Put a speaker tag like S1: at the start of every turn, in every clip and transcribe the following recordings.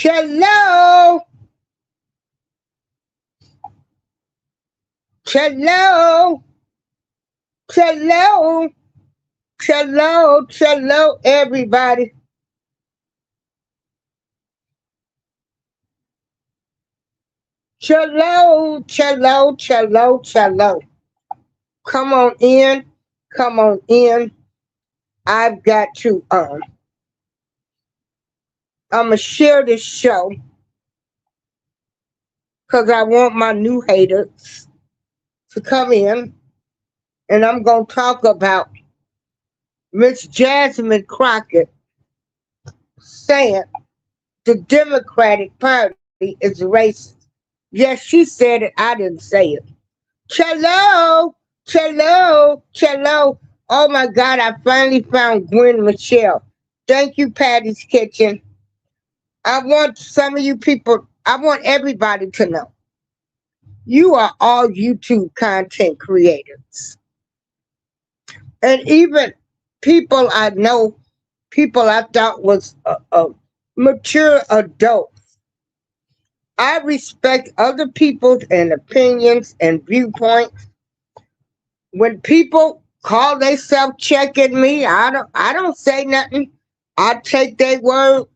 S1: Hello, hello, hello, hello, everybody. Hello. Come on in, come on in. I've got to, I'm going to share this show because I want my new haters to come in and I'm going to talk about Miss Jasmine Crockett saying the Democratic Party is racist. Yes, she said it. I didn't say it. Cello. Oh my God, I finally found Gwen Michelle. Thank you, Patty's Kitchen. I want some of you people, I want everybody to know you are all YouTube content creators. And even people I know, people I thought was a mature adults. I respect other people's and opinions and viewpoints. When people call themselves checking me, I don't say nothing. I take their word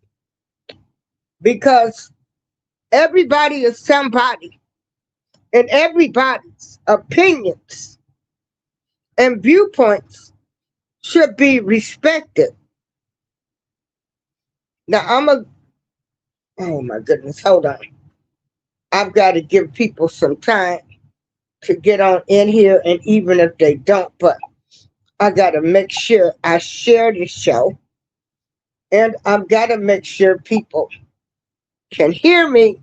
S1: because everybody is somebody and everybody's opinions and viewpoints should be respected. Now oh my goodness, hold on. I've got to give people some time to get on in here, and even if they don't, but I got to make sure I share this show, and I've got to make sure people can hear me,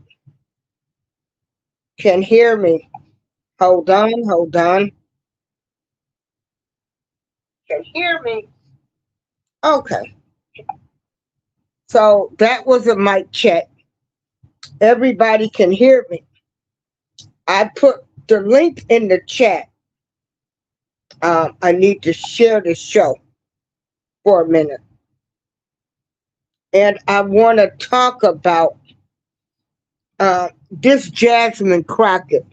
S1: can hear me. Hold on. Can hear me. Okay. So that was a mic check. Everybody can hear me. I put the link in the chat. I need to share the show for a minute. And I want to talk about this Jasmine Crockett,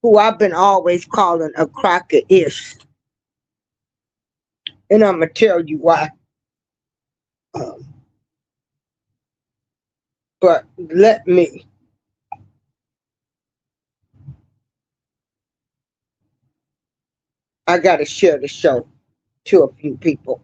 S1: who I've been always calling a Crockett-ish. And I'm going to tell you why. Um, but let me. I got to share the show to a few people.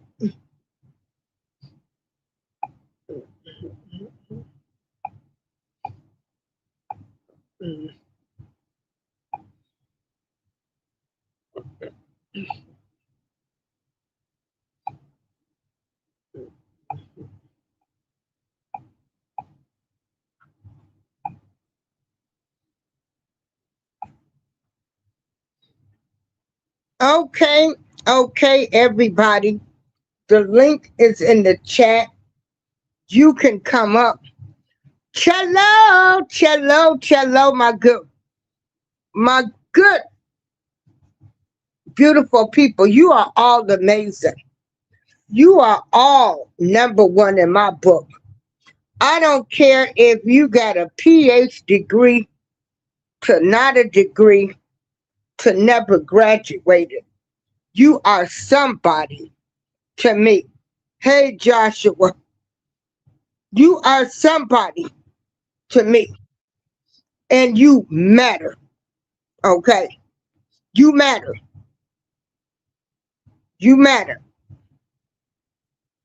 S1: Okay, everybody. The link is in the chat. You can come up. Cello, my good, beautiful people. You are all amazing. You are all number one in my book. I don't care if you got a PhD degree to not a degree to never graduated. You are somebody to me. Hey, Joshua, you are somebody to me. And you matter. Okay? You matter. You matter.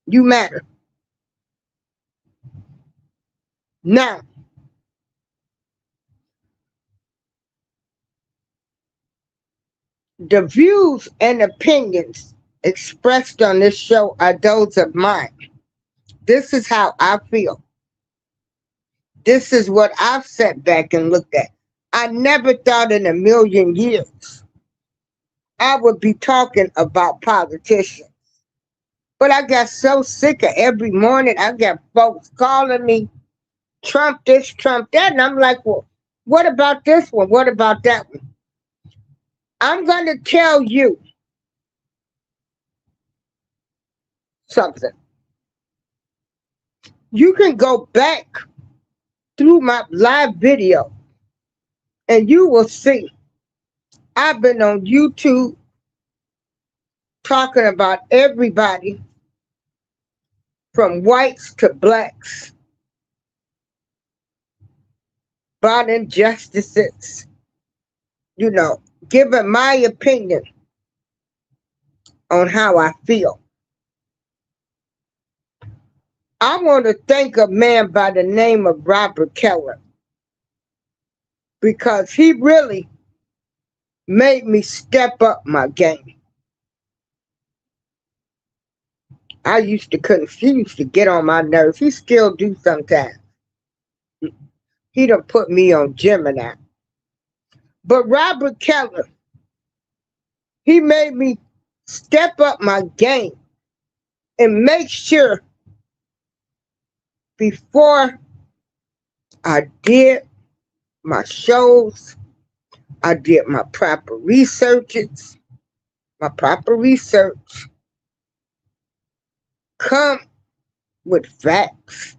S1: You matter. Now, the views and opinions expressed on this show are those of mine. This is how I feel. This is what I've sat back and looked at. I never thought in a million years I would be talking about politicians. But I got so sick of every morning. I got folks calling me Trump this, Trump that. And I'm like, well, what about this one? What about that one? I'm going to tell you something. You can go back through my live video and you will see I've been on YouTube talking about everybody from whites to blacks, about injustices, you know, giving my opinion on how I feel. I want to thank a man by the name of Robert Keller because he really made me step up my game. He used to get on my nerves. He still do sometimes. He done put me on Gemini. But Robert Keller, he made me step up my game and make sure before I did my shows, I did my proper research, come with facts,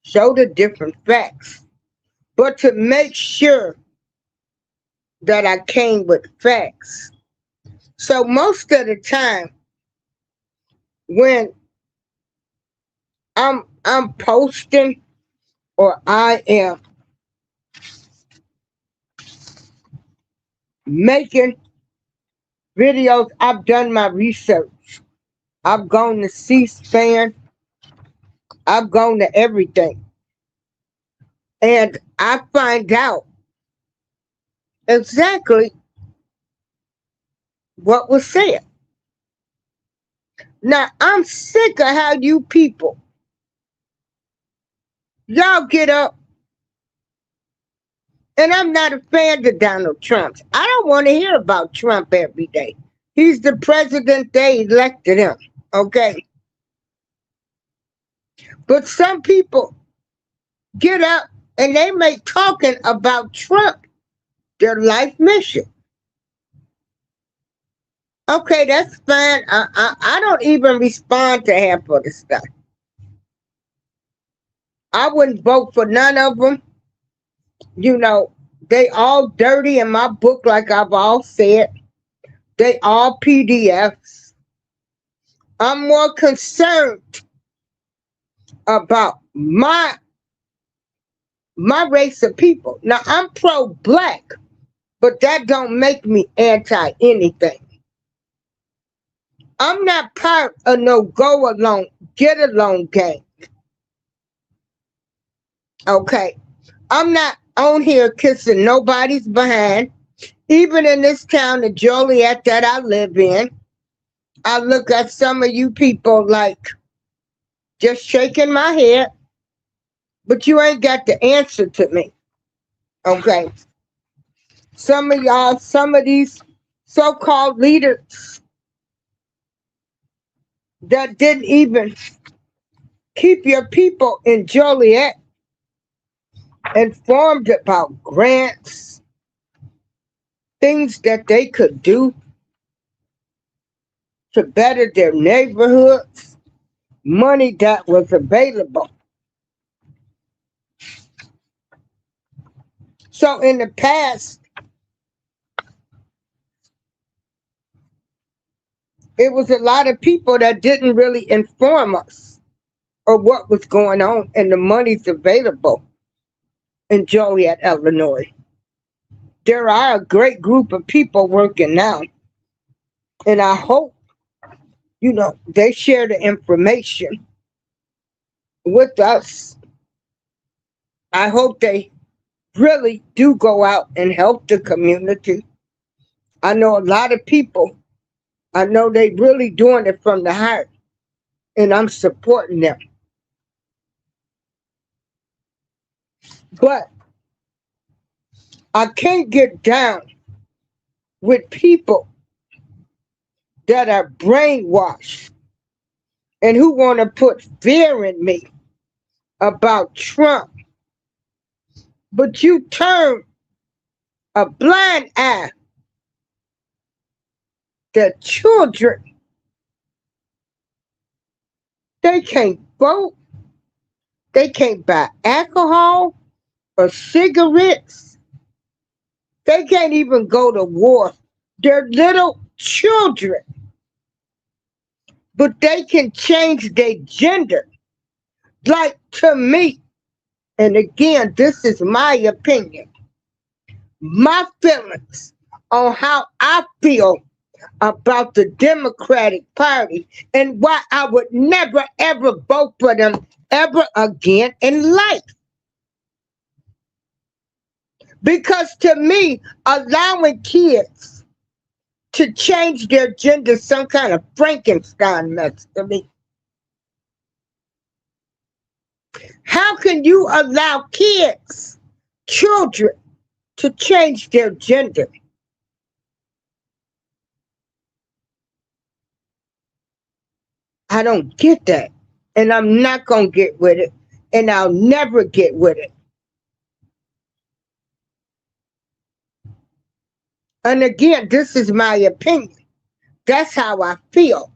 S1: show the different facts, but to make sure that I came with facts. So most of the time when I'm posting or I am making videos, I've done my research. I've gone to C-SPAN. I've gone to everything. And I find out exactly what was said. Now, I'm sick of how you people, y'all get up, and I'm not a fan of Donald Trump. I don't want to hear about Trump every day. He's the president, they elected him, okay? But some people get up and they make talking about Trump their life mission. Okay, that's fine. I don't even respond to half of the stuff. I wouldn't vote for none of them. You know, they all dirty in my book, like I've all said. They all PDFs. I'm more concerned about my race of people. Now I'm pro-black, but that don't make me anti anything. I'm not part of no go along, get along gang. Okay. I'm not on here kissing nobody's behind. Even in this town of Joliet that I live in, I look at some of you people like just shaking my head, but you ain't got the answer to me. Okay. Some of y'all, some of these so-called leaders that didn't even keep your people in Joliet informed about grants, things that they could do to better their neighborhoods, money that was available. So in the past, it was a lot of people that didn't really inform us of what was going on and the money's available in Joliet, Illinois. There are a great group of people working now, and I hope, you know, they share the information with us. I hope they really do go out and help the community. I know a lot of people, I know they really doing it from the heart, and I'm supporting them. But I can't get down with people that are brainwashed and who want to put fear in me about Trump. But you turn a blind eye to children. They can't vote. They can't buy alcohol or cigarettes. They can't even go to war. They're little children, but they can change their gender. Like to me, and again, this is my opinion, my feelings on how I feel about the Democratic Party and why I would never ever vote for them ever again in life. Because to me, allowing kids to change their gender is some kind of Frankenstein mess to me. How can you allow kids, children, to change their gender? I don't get that. And I'm not going to get with it. And I'll never get with it. And again, this is my opinion. That's how I feel.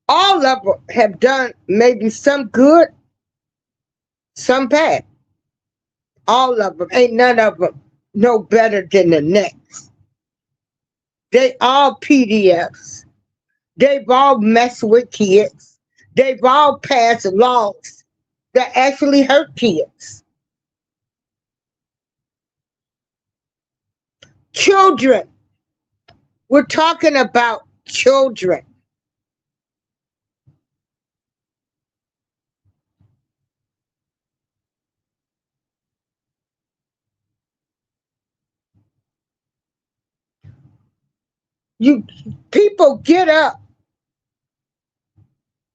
S1: All of them have done maybe some good, some bad. All of them. Ain't none of them no better than the next. They all PDFs. They've all messed with kids. They've all passed laws that actually hurt kids. Children. We're talking about children. You people get up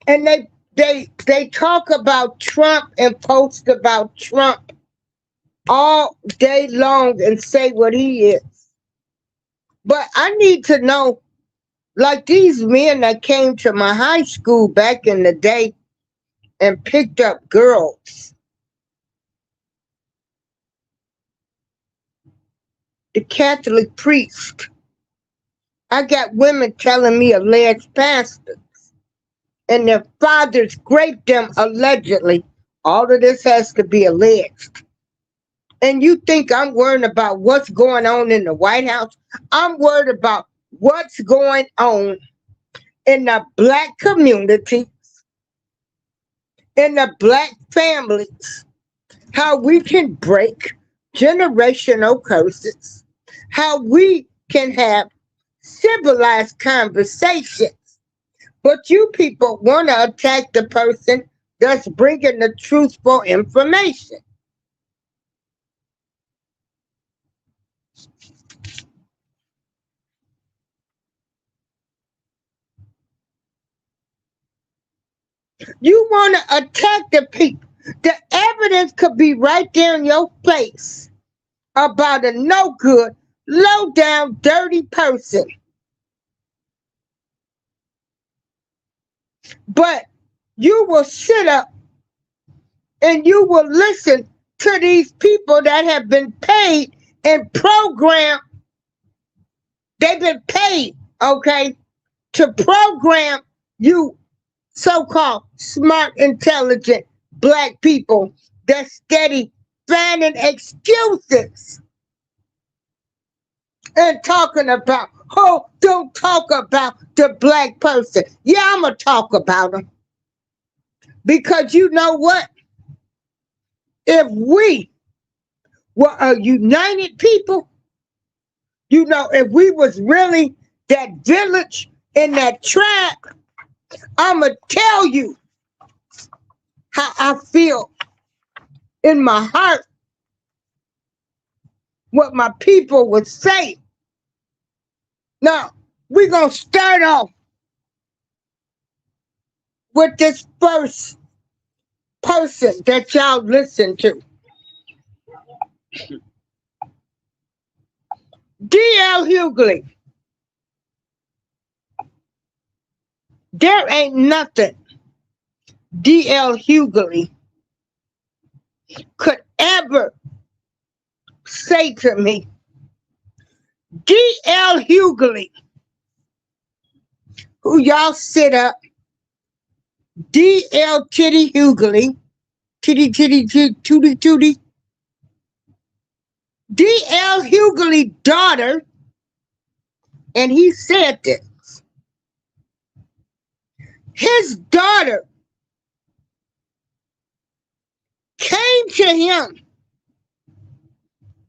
S1: and they talk about Trump and post about Trump all day long and say what he is. But I need to know, like these men that came to my high school back in the day and picked up girls. The Catholic priest. I got women telling me alleged pastors and their fathers raped them allegedly. All of this has to be alleged. And you think I'm worried about what's going on in the White House? I'm worried about what's going on in the black community, in the black families, how we can break generational curses, how we can have civilized conversations. But you people want to attack the person that's bringing the truthful information. You want to attack the people. The evidence could be right there in your face about a no good, low down, dirty person. But you will sit up and you will listen to these people that have been paid and programmed. They've been paid, okay, to program you so-called smart, intelligent black people that steady finding excuses and talking about, oh, don't talk about the black person. Yeah, I'm going to talk about them. Because you know what? If we were a united people, you know, if we was really that village and that tribe, I'ma tell you how I feel in my heart, what my people would say. Now, we're gonna start off with this first person that y'all listen to. D.L. Hughley. There ain't nothing D.L. Hughley could ever say to me D.L. Hughley, who y'all sit up, D.L. Titty Hughley, titty titty titty tootie tootie, D.L. Hughley's daughter, and he said this. His daughter came to him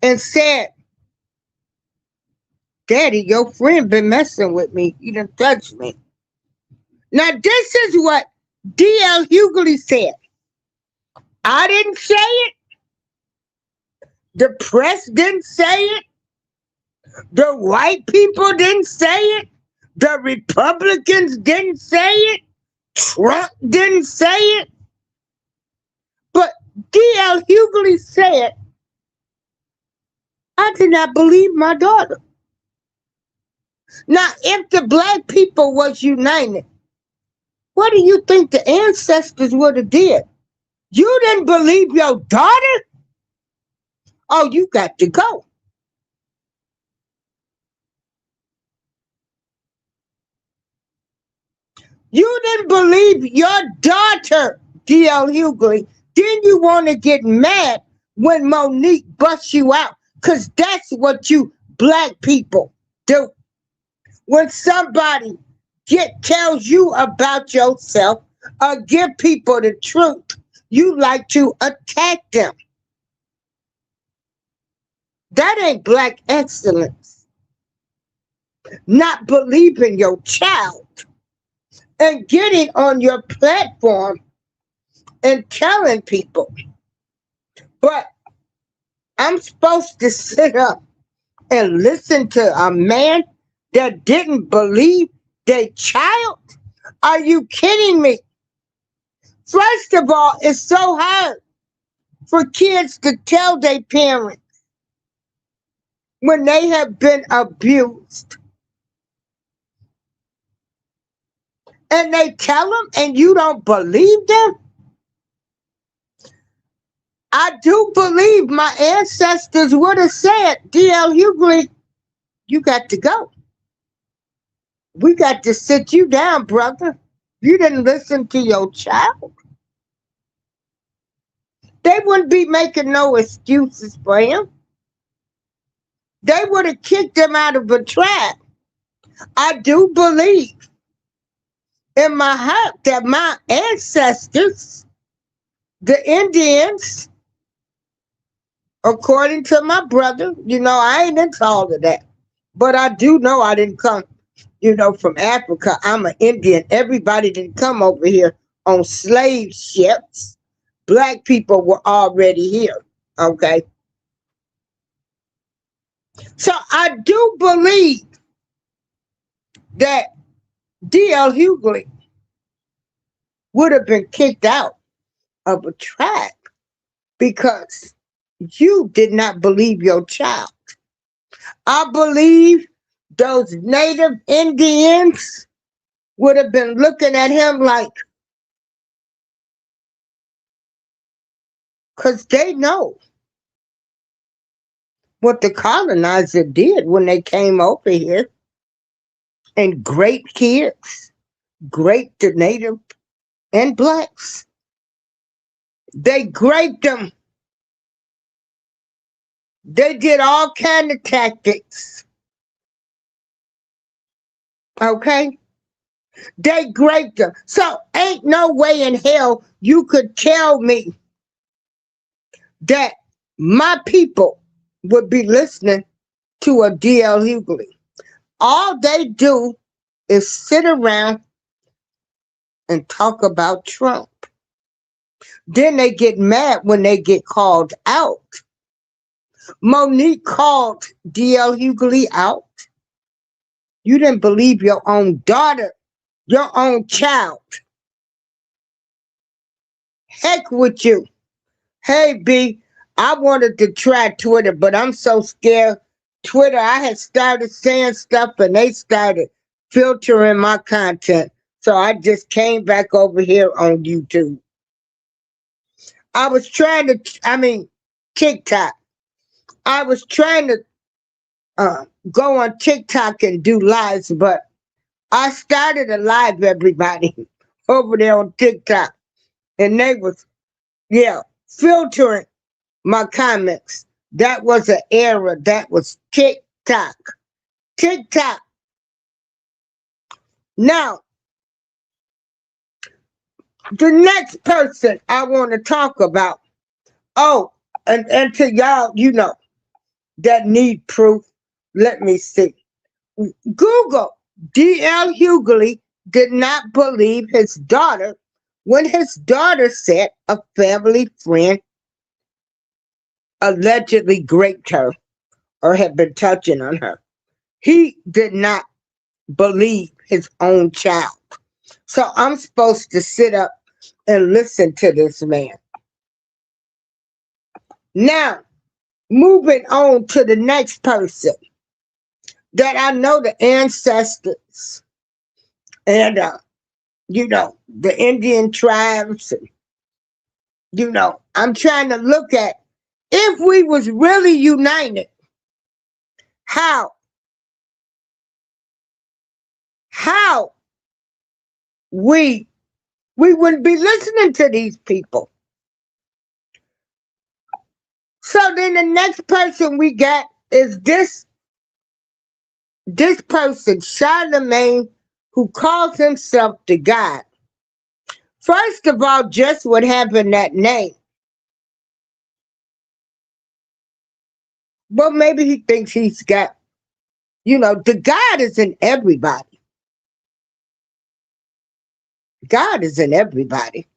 S1: and said, Daddy, your friend been messing with me. He done touched me. Now, this is what D.L. Hughley said. I didn't say it. The press didn't say it. The white people didn't say it. The Republicans didn't say it. Trump didn't say it. But D.L. Hughley said, I did not believe my daughter. Now, if the black people was united, what do you think the ancestors would have did? You didn't believe your daughter? Oh, you got to go. You didn't believe your daughter, D.L. Hughley. Then you want to get mad when Monique busts you out, because that's what you black people do. When somebody tells you about yourself or give people the truth, you like to attack them. That ain't black excellence. Not believing your child and getting on your platform and telling people. But I'm supposed to sit up and listen to a man that didn't believe their child? Are you kidding me? First of all, it's so hard for kids to tell their parents when they have been abused. And they tell them and you don't believe them? I do believe my ancestors would have said, D.L. Hughley, you got to go. We got to sit you down, brother. You didn't listen to your child. They wouldn't be making no excuses for him. They would have kicked him out of a tribe. I do believe in my heart that my ancestors, the Indians, according to my brother, I ain't into all of that. But I do know I didn't come, from Africa. I'm an Indian. Everybody didn't come over here on slave ships. Black people were already here, okay? So I do believe that D.L. Hughley would have been kicked out of a tribe because you did not believe your child. I believe those native Indians would have been looking at him like, because they know what the colonizer did when they came over here and great kids, great the native and blacks. They raped them. They did all kind of tactics. Okay? They raped them. So ain't no way in hell you could tell me that my people would be listening to a D.L. Hughley. All they do is sit around and talk about Trump. Then they get mad when they get called out. Monique called D.L. Hughley out. You didn't believe your own daughter, your own child. Heck with you. Hey, B, I wanted to try Twitter, but I'm so scared. Twitter, I had started saying stuff and they started filtering my content. So I just came back over here on YouTube. I was trying to, TikTok. I was trying to go on TikTok and do lives, but I started a live, everybody, over there on TikTok, and they was, yeah, filtering my comments. That was an era. That was TikTok. TikTok. Now, the next person I want to talk about. Oh, and to y'all, that need proof. Let me see. Google. D.L. Hughley did not believe his daughter when his daughter said a family friend allegedly raped her or had been touching on her. He did not believe his own child. So I'm supposed to sit up and listen to this man. Now, moving on to the next person that I know the ancestors and, the Indian tribes. I'm trying to look at if we was really united, how we wouldn't be listening to these people. So then the next person we got is this person, Charlemagne, who calls himself the God. First of all, just what happened that name. Well, maybe he thinks he's got, the God is in everybody. God is in everybody.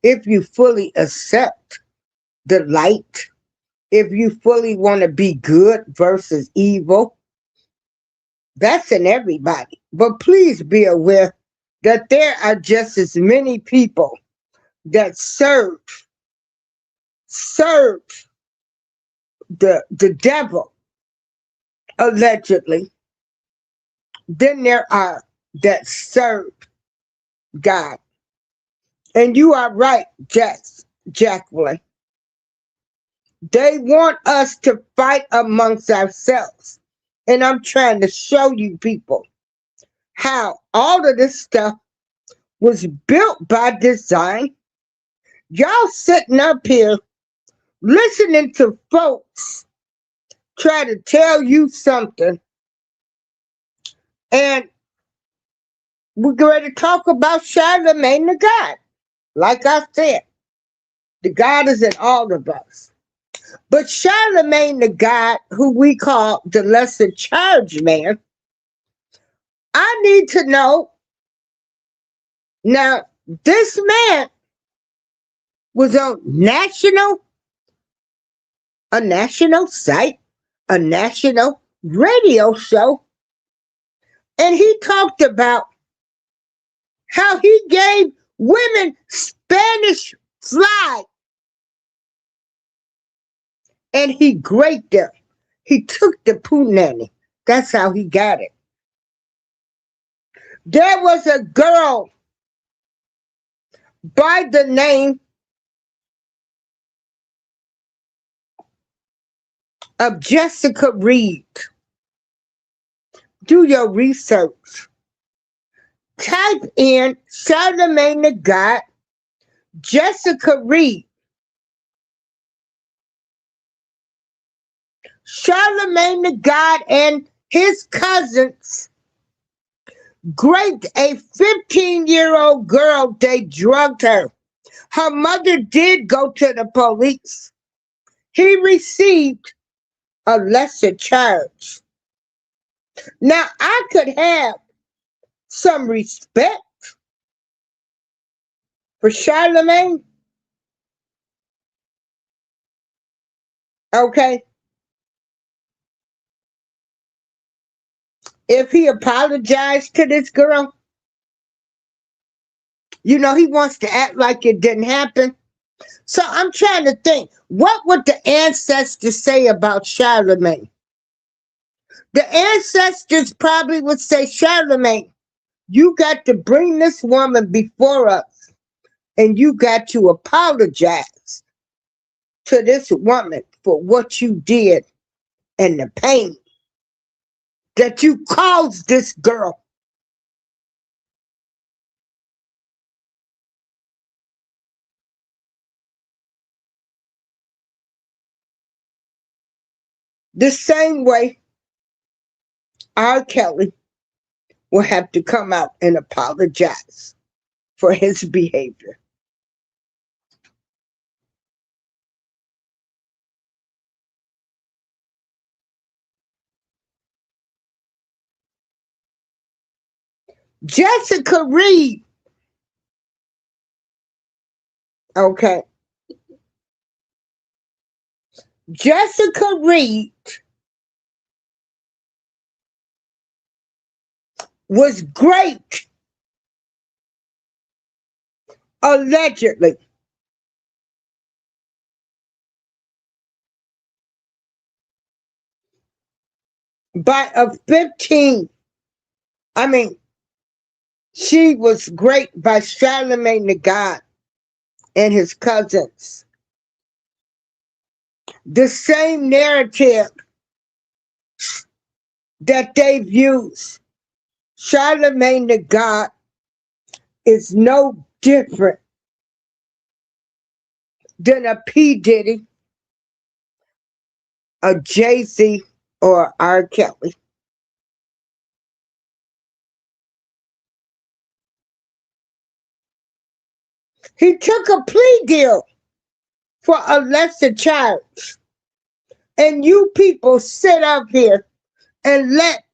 S1: If you fully accept the light, if you fully want to be good versus evil, that's in everybody. But please be aware that there are just as many people that serve the devil, allegedly, then there are that serve God. And you are right, Jacqueline. They want us to fight amongst ourselves. And I'm trying to show you people how all of this stuff was built by design. Y'all sitting up here listening to folks try to tell you something. And we're going to talk about Charlemagne the God. Like I said, the God is in all of us. But Charlemagne the God, who we call the lesser charged man, I need to know. Now, this man was on a national site, a national radio show, and he talked about how he gave women Spanish fly and he graped them. He took the punani. That's how he got it. There was a girl by the name of Jessica Reed. Do your research. Type in Charlemagne the God, Jessica Reed. Charlemagne the God and his cousins raped a 15-year-old girl. They drugged her. Her mother did go to the police. He received a lesser charge. Now, I could have some respect for Charlemagne. Okay? If he apologized to this girl, he wants to act like it didn't happen. So I'm trying to think, what would the ancestors say about Charlemagne? The ancestors probably would say, Charlemagne, you got to bring this woman before us and you got to apologize to this woman for what you did and the pain that you caused this girl. The same way R. Kelly will have to come out and apologize for his behavior. Jessica Reed, okay. Jessica Reed was great, allegedly. By a 15, I mean, she was great by Charlemagne the God and his cousins. The same narrative that they've used, Charlemagne the God is no different than a P. Diddy, a Jay-Z, or R. Kelly. He took a plea deal for a lesser charge. And you people sit up here and let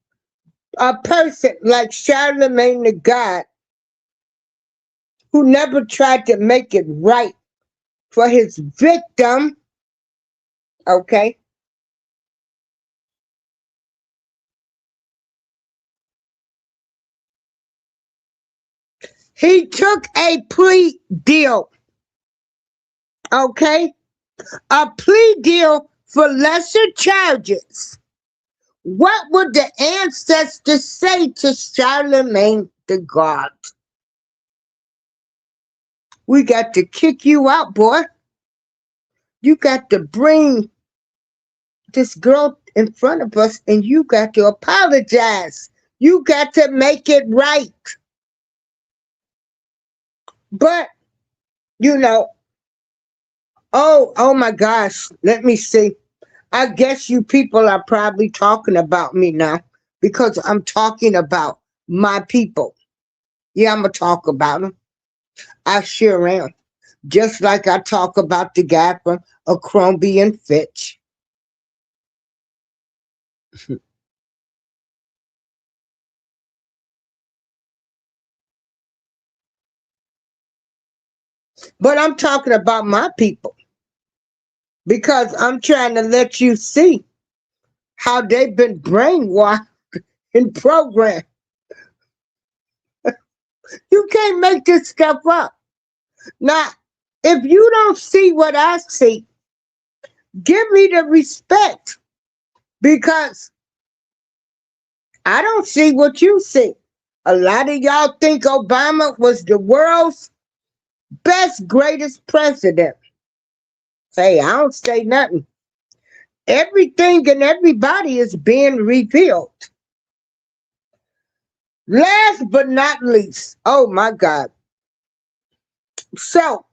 S1: a person like Charlemagne the God, who never tried to make it right for his victim, okay? He took a plea deal, okay? A plea deal for lesser charges. What would the ancestors say to Charlemagne the God? We got to kick you out, boy. You got to bring this girl in front of us and you got to apologize. You got to make it right. But, you know, oh my gosh, let me see. I guess you people are probably talking about me now because I'm talking about my people. Yeah, I'm going to talk about them. I sure am. Just like I talk about the guy from Abercrombie and Fitch. But I'm talking about my people because I'm trying to let you see how they've been brainwashed and programmed. You can't make this stuff up. Now, if you don't see what I see, give me the respect because I don't see what you see. A lot of y'all think Obama was the world's best, greatest president. Hey, I don't say nothing. Everything and everybody is being revealed. Last but not least, oh my God. So,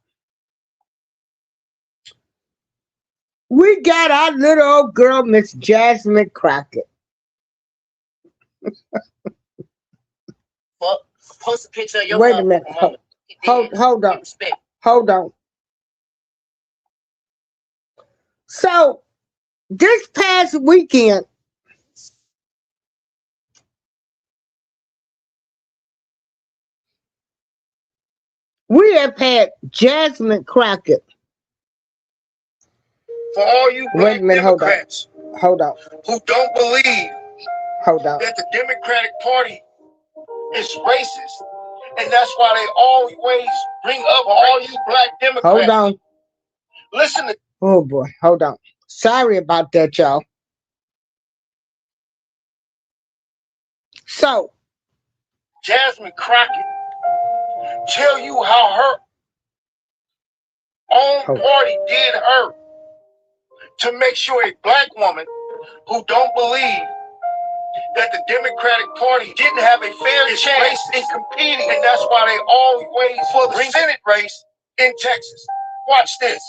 S1: we got our little old girl, Miss Jasmine Crockett.
S2: Well, post a picture of your
S1: Wait a minute. Hold on. Hold on. So, this past weekend, we have had Jasmine Crockett.
S2: For all you black Democrats
S1: hold on.
S2: who don't believe
S1: Hold on.
S2: that the Democratic Party is racist, and that's why they always bring up all you black Democrats.
S1: Hold on.
S2: Listen to.
S1: Oh boy, hold on. Sorry about that, y'all. So,
S2: Jasmine Crockett tell you how her own party did her to make sure a black woman who don't believe that the Democratic Party didn't have a fair chance in competing, and that's why they always for the Senate race in Texas. Watch this.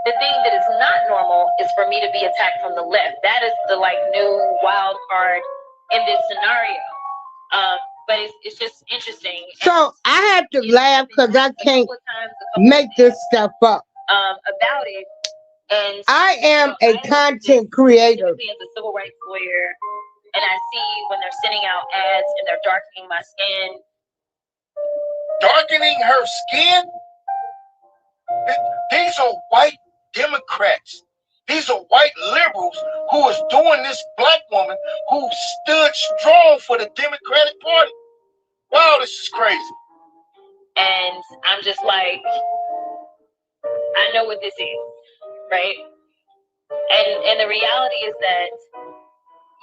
S3: The thing that is not normal is for me to be attacked from the left. That is the new wild card in this scenario. But it's just interesting.
S1: So I have to laugh because I can't make this stuff up.
S3: About it. And
S1: I am a content creator.
S3: As a civil rights lawyer, and I see when they're sending out ads and they're darkening my skin.
S2: Darkening her skin? These are white Democrats. These are white liberals who is doing this black woman who stood strong for the Democratic Party. Wow, this is crazy.
S3: And I'm just like, I know what this is, right? And the reality is that,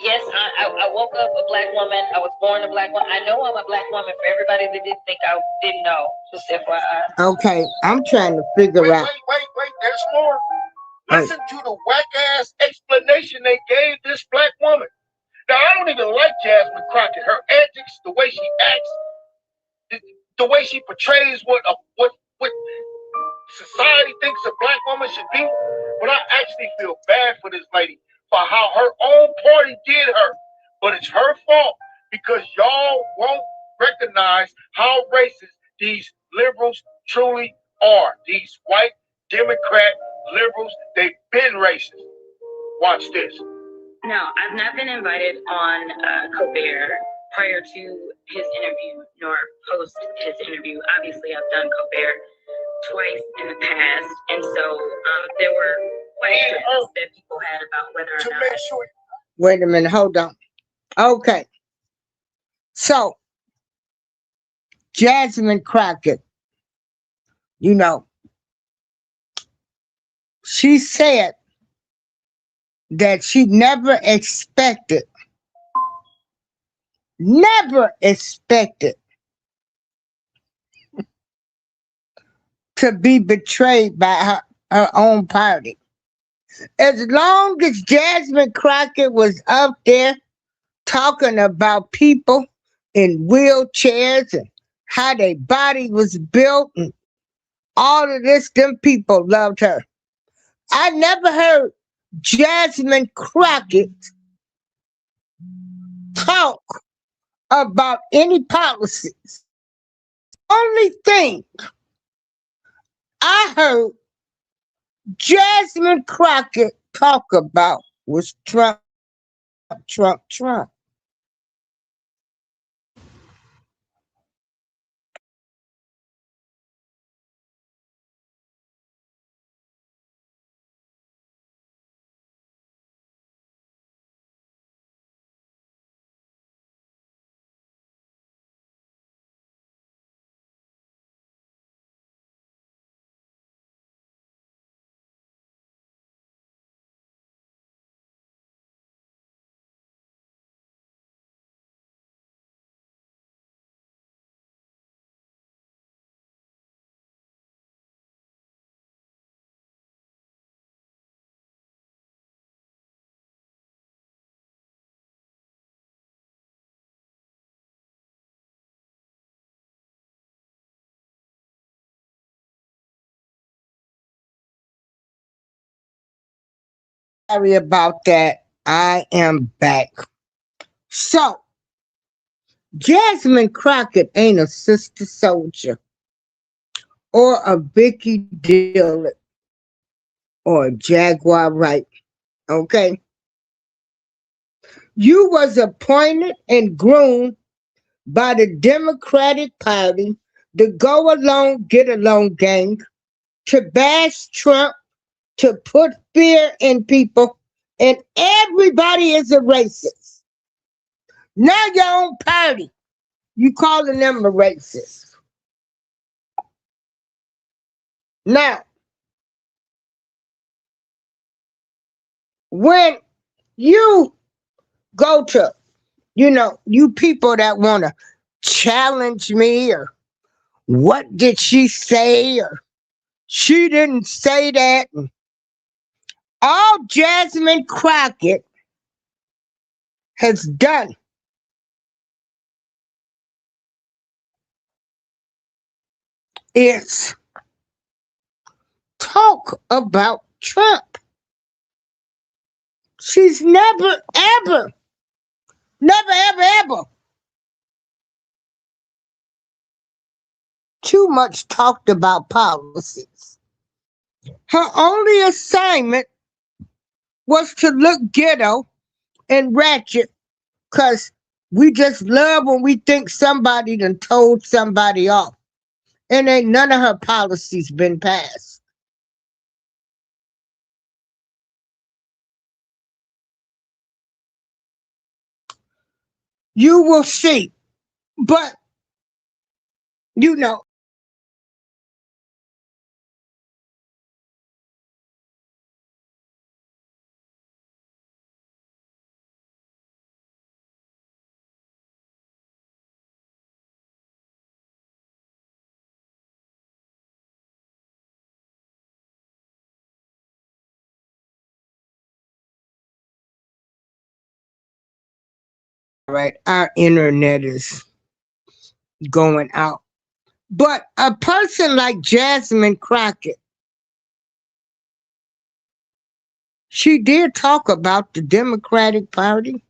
S3: yes, I woke up a black woman. I was born a black woman. I know I'm a black woman. For everybody that didn't think I didn't know, just FYI.
S1: Okay, I'm trying to figure out.
S2: Wait. There's more. Listen to the whack-ass explanation they gave this black woman. Now, I don't even like Jasmine Crockett. Her antics, the way she acts, the way she portrays what society thinks a black woman should be. But I actually feel bad for this lady for how her own party did her. But it's her fault because y'all won't recognize how racist these liberals truly are. These white Democrat liberals, they've been racist. Watch this.
S3: No, I've not been invited on Colbert prior to his interview, nor post his interview. Obviously, I've done Colbert twice in the past, and so there were questions that people had about whether or not.
S2: Make sure.
S1: Wait a minute, hold on. Okay. So, Jasmine Crockett, she said that she never expected to be betrayed by her own party. As long as Jasmine Crockett was up there talking about people in wheelchairs and how their body was built and all of this, them people loved her. I never heard Jasmine Crockett talk about any policies. Only thing I heard Jasmine Crockett talk about was Trump. Sorry about that. I am back. So, Jasmine Crockett ain't a sister soldier or a Vicky Dillard or a Jaguar Wright. Okay? You was appointed and groomed by the Democratic Party, the go along, get along gang, to bash Trump, to put fear in people, and everybody is a racist. Now your own party, you calling them a racist. Now, when you go to, you people that want to challenge me or what did she say or she didn't say that. All Jasmine Crockett has done is talk about Trump. She's never, ever, never, ever, ever too much talked about policies. Her only assignment was to look ghetto and ratchet because we just love when we think somebody done told somebody off. And ain't none of her policies been passed. You will see. But, you know, right, our internet is going out. But a person like Jasmine Crockett, she did talk about the Democratic Party.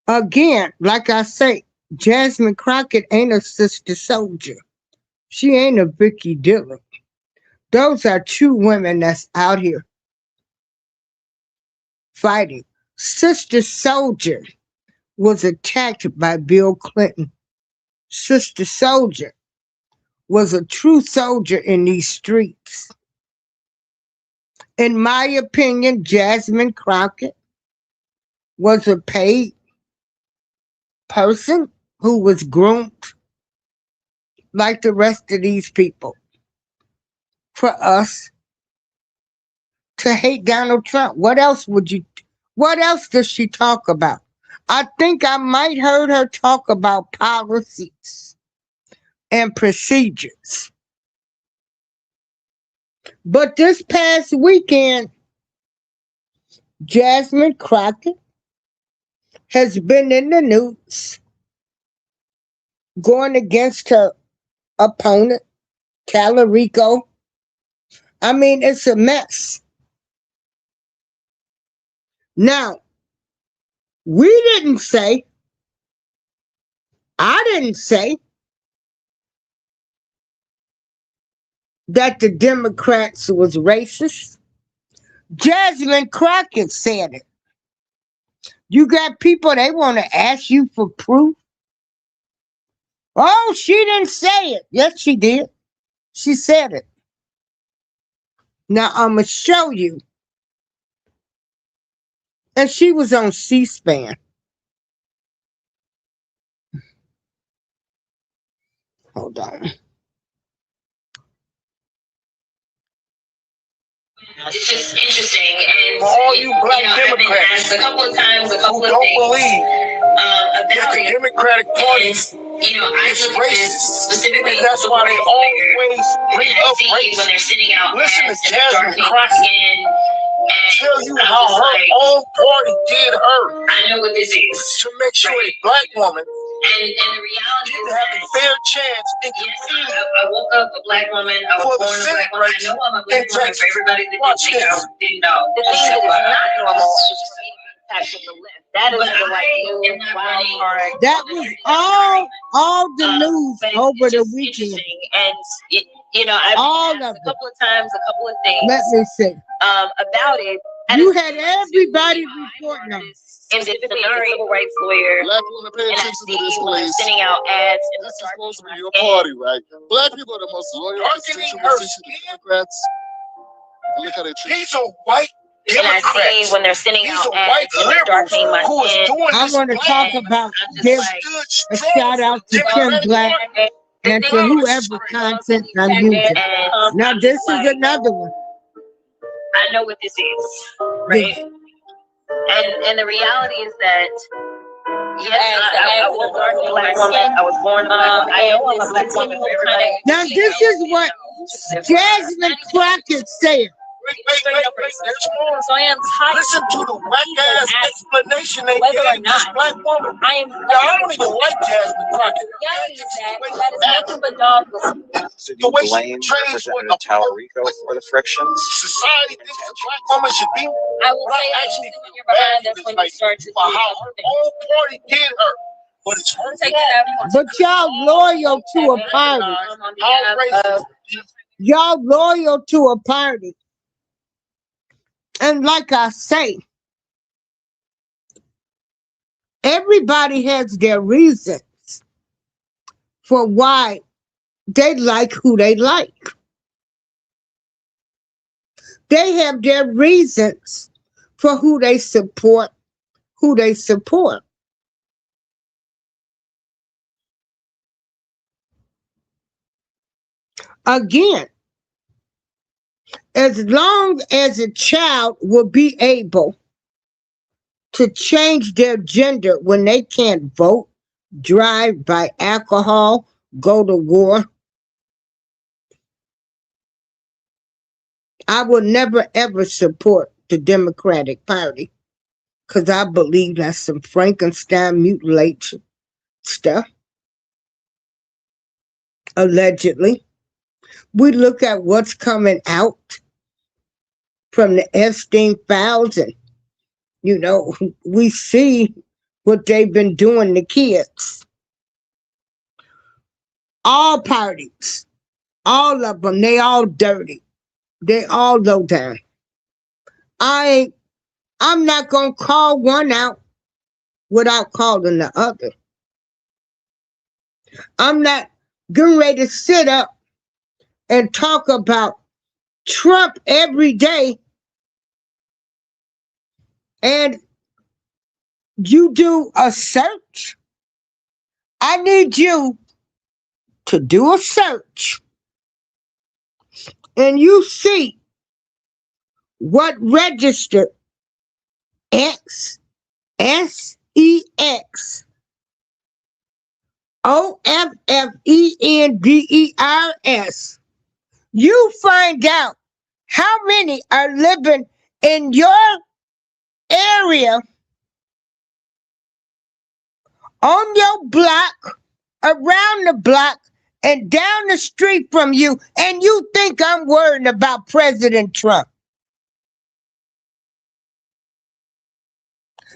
S1: Again, like I say, Jasmine Crockett ain't a sister soldier. She ain't a Vicky Dillon. Those are two women that's out here fighting. Sister Soldier was attacked by Bill Clinton. Sister Soldier was a true soldier in these streets. In my opinion, Jasmine Crockett was a paid person who was groomed like the rest of these people for us to hate Donald Trump. What else does she talk about? I think I might heard her talk about policies and procedures. But this past weekend, Jasmine Crockett has been in the news going against her opponent, Calarico. I mean, it's a mess. Now, we didn't say, I didn't say that the Democrats was racist. Jasmine Crockett said it. You got people, they want to ask you for proof. Oh, she didn't say it. Yes, she did. She said it. Now, I'm going to show you. And she was on C-SPAN. Hold on.
S3: It's just interesting, and
S2: For all you black Democrats
S3: a couple of times, a couple
S2: who
S3: of
S2: don't
S3: things
S2: believe
S3: about
S2: that the
S3: it.
S2: Democratic Party
S3: And, I
S2: is
S3: look at this
S2: racist,
S3: specifically.
S2: and that's why they always bring
S3: and I
S2: up
S3: see
S2: race.
S3: when they're sitting out
S2: Listen to
S3: ads and
S2: Jasmine
S3: dark
S2: Crockett
S3: skin, and
S2: tell you
S3: I'm
S2: how
S3: just
S2: her
S3: like,
S2: own party did her
S3: I know what this is.
S2: to make sure a black woman
S3: And the reality is
S2: didn't have a
S3: that,
S2: fair chance in
S3: yes,
S2: competing
S3: I woke up a black woman. I
S2: for
S3: was
S2: the
S3: born a
S2: Senate
S3: black woman. I
S2: race
S3: know I'm a black
S2: in
S3: woman. For
S2: Texas.
S3: everybody that
S2: Watch
S3: didn't
S2: this.
S3: know.
S4: The thing that is not normal is just me attached to the list. That is
S3: But
S4: the like
S3: I
S4: new
S3: am not
S4: wild
S3: running.
S4: card.
S1: That was all the news
S3: But
S1: over
S3: it's
S1: the
S3: just
S1: weekend.
S3: interesting, and I've
S1: All
S3: been
S1: of
S3: asked
S1: it.
S3: a couple of times, a couple of things
S1: Let me see.
S3: about it.
S1: You had everybody reporting on it.
S3: Specifically, a civil rights lawyer.
S5: Black women, pay
S3: And I
S5: attention to
S3: see
S5: this,
S3: when they're
S5: please.
S3: sending out ads in the
S5: This is
S3: dark
S5: supposed to be your
S3: and-
S5: party, right? Black people are the most loyal
S2: Targeting her
S5: constituency to the
S2: skin?
S5: Democrats. Look how they treat
S2: He's a white
S3: And I
S2: Democrat.
S3: see when they're sending
S2: He's
S3: out
S2: a white
S3: ads and they're
S2: liberal
S3: darkening my
S2: who is
S3: skin.
S2: doing
S1: I
S2: this
S1: want to
S2: black
S1: talk
S2: woman
S1: about
S3: I'm just
S1: give
S3: like,
S2: stood
S1: a
S2: strong
S1: shout
S2: for
S1: out
S2: the
S1: to Kim
S2: Democratic
S1: Black
S2: Party.
S1: and to whoever content I'm using. Now
S3: I'm
S1: this
S3: just
S1: is
S3: like,
S1: another one.
S3: I know what this is, right? And the reality is that Yes, I was born a black woman. I was born black. I know I'm a black woman.
S1: Now, this is what Jasmine Crockett said.
S2: There's more.
S3: So I am tired.
S2: Listen to the whack ass explanation they
S3: whether or
S2: gave this
S3: not
S2: black woman.
S3: I am.
S2: Now, I don't even like Jasmine Crockett.
S3: That is nothing but dog whistle.
S6: So do
S2: The
S6: you
S2: way she
S6: blame
S2: portrays what
S6: Representative Talarico for the frictions?
S2: society thinks a black woman should be.
S3: I will say that you sit in your behind, that's when you start to
S2: For how her own party did her. But it's her
S3: take it out.
S1: But y'all loyal to a party.
S2: How racist.
S1: Y'all loyal to a party. And like I say, everybody has their reasons for why they like who they like. They have their reasons for who they support, Again, as long as a child will be able to change their gender when they can't vote, drive, buy alcohol, go to war, I will never ever support the Democratic Party because I believe that's some Frankenstein mutilation stuff. Allegedly. We look at what's coming out from the Epstein files, and we see what they've been doing to kids. All parties, all of them, they all dirty. They all low down. I'm not gonna call one out without calling the other. I'm not getting ready to sit up and talk about Trump every day and you do a search. I need you to do a search and you see what registered SEX OFFENDERS. You find out how many are living in your area, on your block, around the block, and down the street from you, and you think I'm worried about President Trump.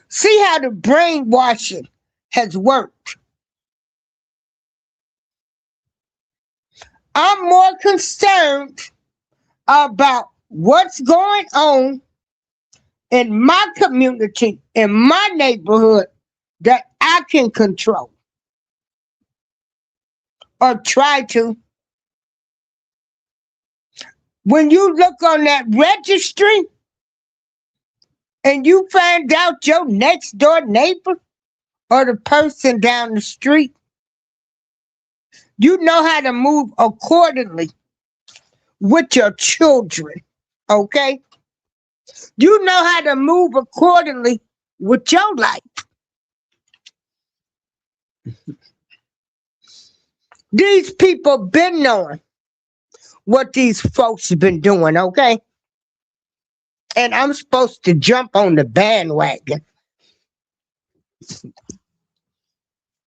S1: See how the brainwashing has worked. I'm more concerned about what's going on in my community, in my neighborhood, that I can control or try to. When you look on that registry and you find out your next door neighbor or the person down the street, you know how to move accordingly with your children, okay? You know how to move accordingly with your life. These people been knowing what these folks have been doing, okay? And I'm supposed to jump on the bandwagon.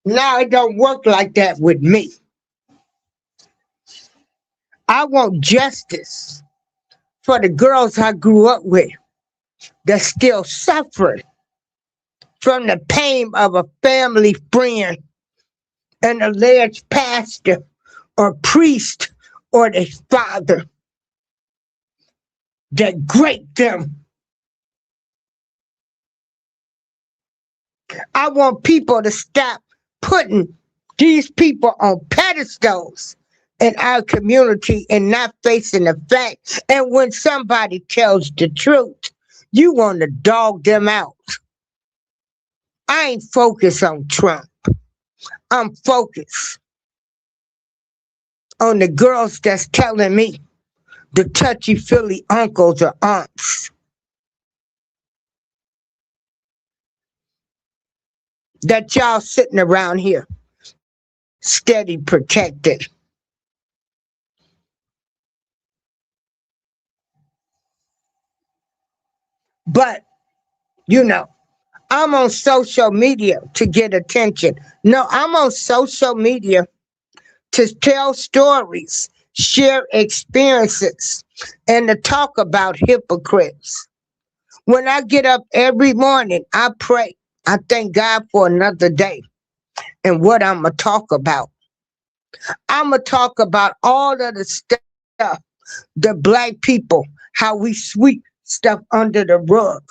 S1: No, it don't work like that with me. I want justice for the girls I grew up with that still suffer from the pain of a family friend, an alleged pastor or priest or their father that raped them. I want people to stop putting these people on pedestals in our community and not facing the facts. And when somebody tells the truth, you want to dog them out. I ain't focused on Trump. I'm focused on the girls that's telling me the touchy-feely uncles or aunts that y'all sitting around here steady protected. But, you know, I'm on social media to get attention. No, I'm on social media to tell stories, share experiences, and to talk about hypocrites. When I get up every morning, I pray. I thank God for another day and what I'm going to talk about. I'm going to talk about all of the stuff, the black people, how we sweep stuff under the rug.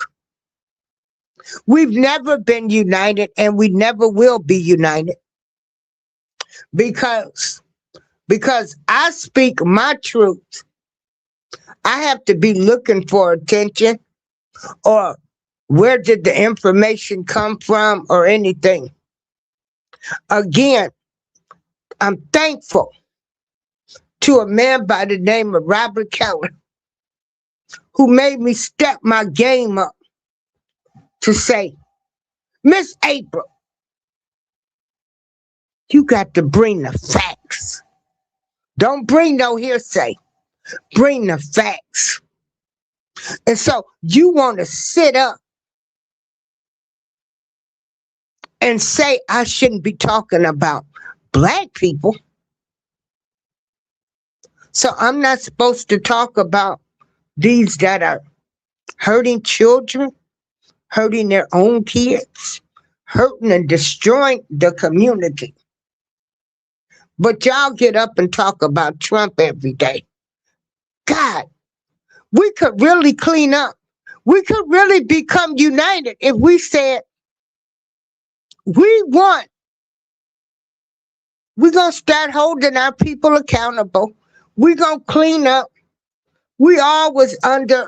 S1: We've never been united and we never will be united because I speak my truth. I have to be looking for attention or where did the information come from or anything. Again, I'm thankful to a man by the name of Robert Keller who made me step my game up to say, Miss April, you got to bring the facts. Don't bring no hearsay. Bring the facts. And so you want to sit up and say I shouldn't be talking about black people. So I'm not supposed to talk about these that are hurting children, hurting their own kids, hurting and destroying the community. But y'all get up and talk about Trump every day. God, we could really clean up. We could really become united if we said, we want, we're going to start holding our people accountable. We're going to clean up. We all was under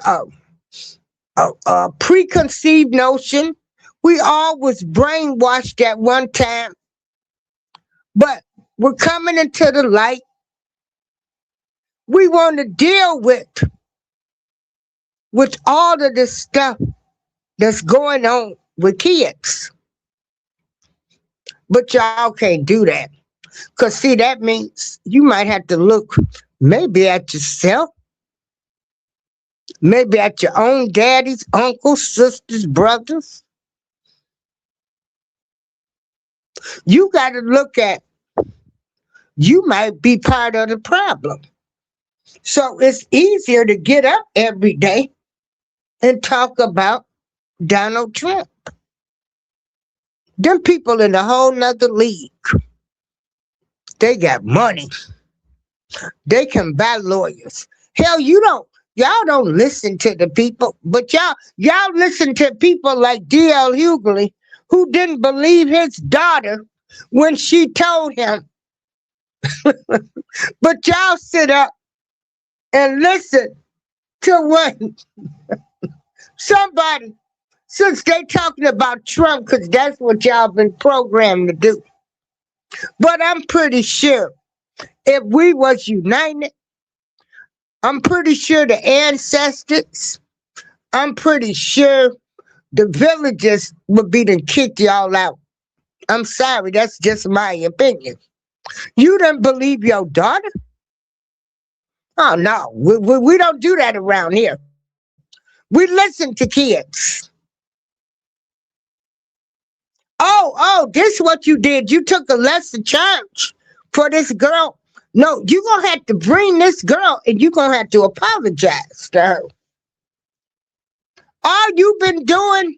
S1: a preconceived notion. We all was brainwashed at one time. But we're coming into the light. We want to deal with all of this stuff that's going on with kids. But y'all can't do that. Because, see, that means you might have to look maybe at yourself, maybe at your own daddies, uncles, sisters, brothers. You got to look at, you might be part of the problem. So it's easier to get up every day and talk about Donald Trump. Them people in a whole nother league. They got money. They can buy lawyers. Hell, y'all don't listen to the people, but y'all listen to people like D.L. Hughley, who didn't believe his daughter when she told him. But y'all sit up and listen to what somebody, since they talking about Trump, because that's what y'all been programmed to do. But I'm pretty sure if we was united, I'm pretty sure the ancestors, I'm pretty sure the villagers would be to kick y'all out. I'm sorry, that's just my opinion. You didn't believe your daughter? Oh no, we don't do that around here. We listen to kids. Oh, this what you did. You took a lesser charge for this girl. No, you're going to have to bring this girl and you're going to have to apologize to her. All you've been doing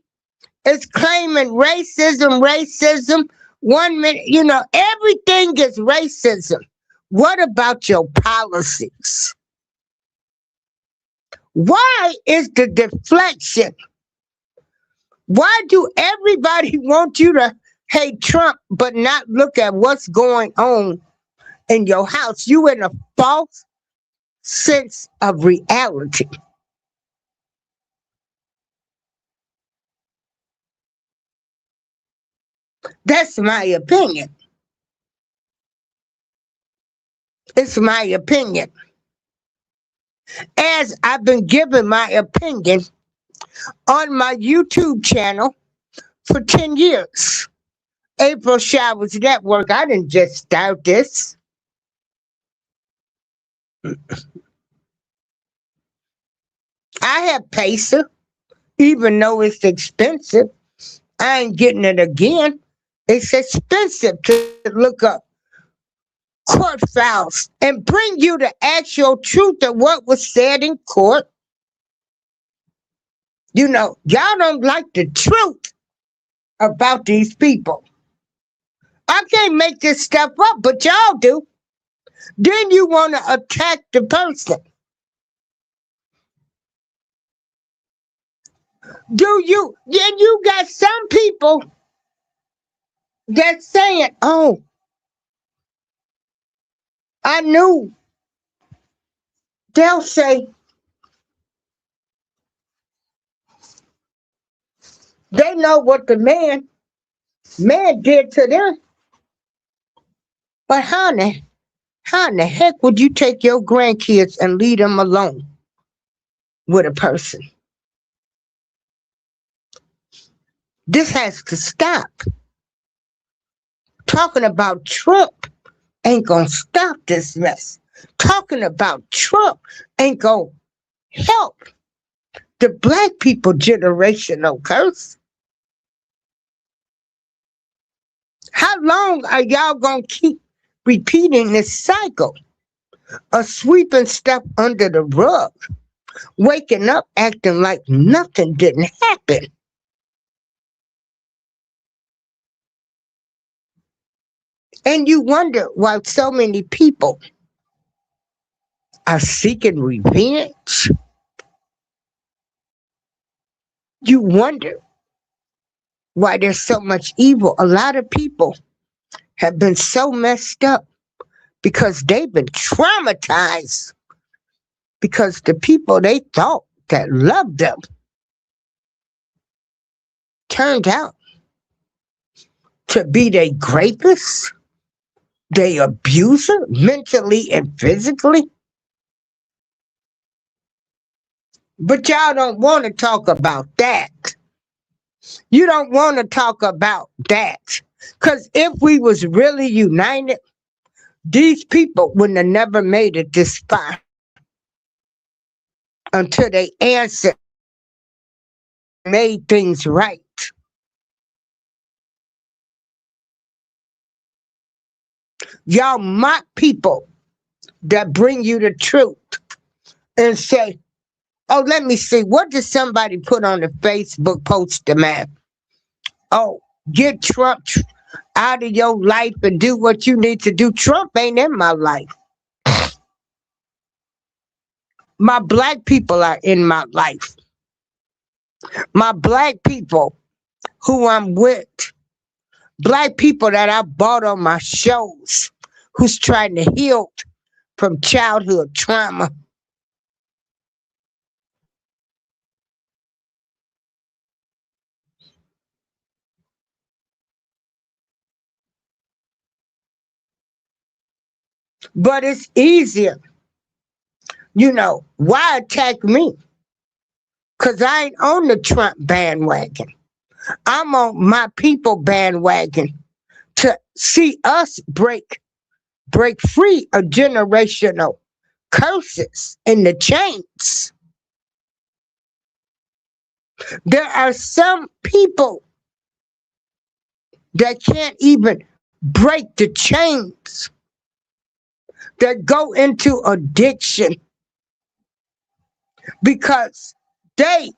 S1: is claiming racism. 1 minute, everything is racism. What about your policies? Why is the deflection? Why do everybody want you to hate Trump but not look at what's going on in your house? You in a false sense of reality. That's my opinion. It's my opinion. As I've been giving my opinion on my YouTube channel for 10 years. April Showers Network. I didn't just start this. I have Pacer, even though it's expensive. I ain't getting it again. It's expensive to look up court files and bring you the actual truth of what was said in court. You know, y'all don't like the truth about these people. I can't make this stuff up, but y'all do. Then you want to attack the person. Do you? Then you got some people that's saying, oh, I knew. They'll say, they know what the man did to them. But how in the heck would you take your grandkids and leave them alone with a person? This has to stop. Talking about Trump ain't gonna stop this mess. Talking about Trump ain't gonna help the black people generational curse. How long are y'all gonna keep repeating this cycle of sweeping stuff under the rug, waking up acting like nothing didn't happen? And you wonder why so many people are seeking revenge. You wonder why there's so much evil. A lot of people have been so messed up because they've been traumatized because the people they thought that loved them turned out to be their grapists, their abuser, mentally and physically. But y'all don't want to talk about that. You don't want to talk about that. Because if we was really united, these people wouldn't have never made it this far until they answered, made things right. Y'all mock people that bring you the truth and say, oh, let me see, what did somebody put on the Facebook post, man? Oh, get Trump out of your life and do what you need to do. Trump ain't in my life. My black people are in my life. My black people who I'm with, black people that I bought on my shows, who's trying to heal from childhood trauma. But it's easier. You know, why attack me? Because I ain't on the Trump bandwagon. I'm on my people bandwagon to see us break free of generational curses and the chains. There are some people that can't even break the chains, that go into addiction because they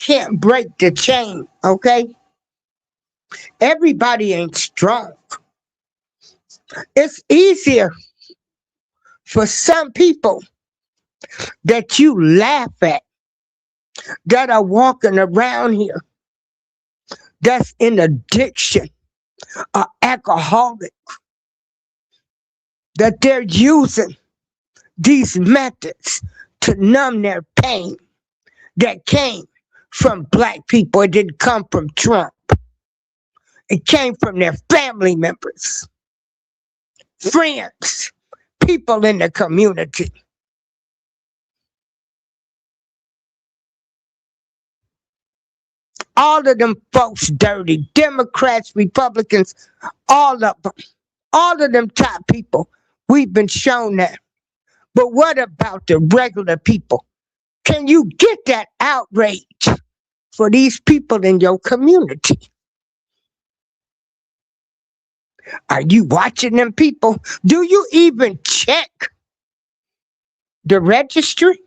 S1: can't break the chain, okay? Everybody ain't strong. It's easier for some people that you laugh at that are walking around here that's in addiction, or alcoholic, that they're using these methods to numb their pain that came from black people. It didn't come from Trump. It came from their family members, friends, people in the community. All of them folks dirty. Democrats, Republicans, all of them. All of them top people. We've been shown that. But what about the regular people? Can you get that outrage for these people in your community? Are you watching them people? Do you even check the registry?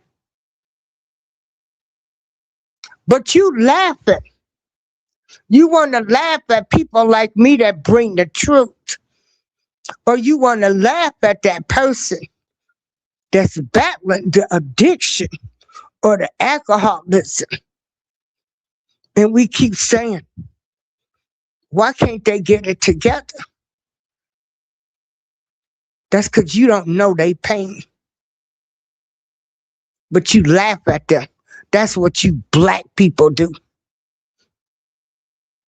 S1: But you laughing. You want to laugh at people like me that bring the truth. Or you want to laugh at that person that's battling the addiction or the alcoholism. And we keep saying, why can't they get it together? That's because you don't know they pain. But you laugh at them. That's what you black people do.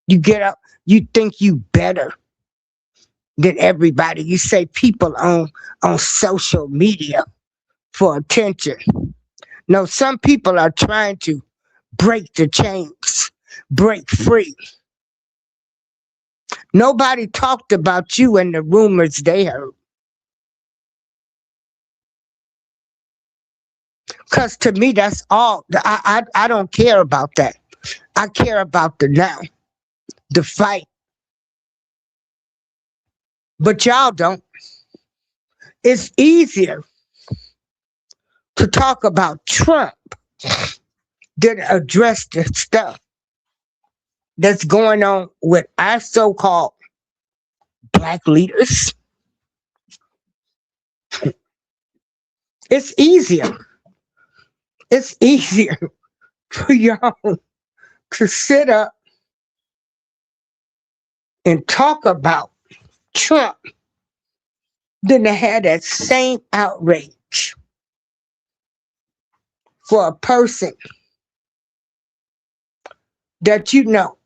S1: You get up, you think you better than everybody. You say people on social media for attention. No, some people are trying to break the chains, break free. Nobody talked about you and the rumors they heard. Because to me, that's all. I don't care about that. I care about the now, the fight. But y'all don't. It's easier to talk about Trump than address the stuff that's going on with our so-called black leaders. It's easier. It's easier for y'all to sit up and talk about Trump than to have that same outrage for a person that you know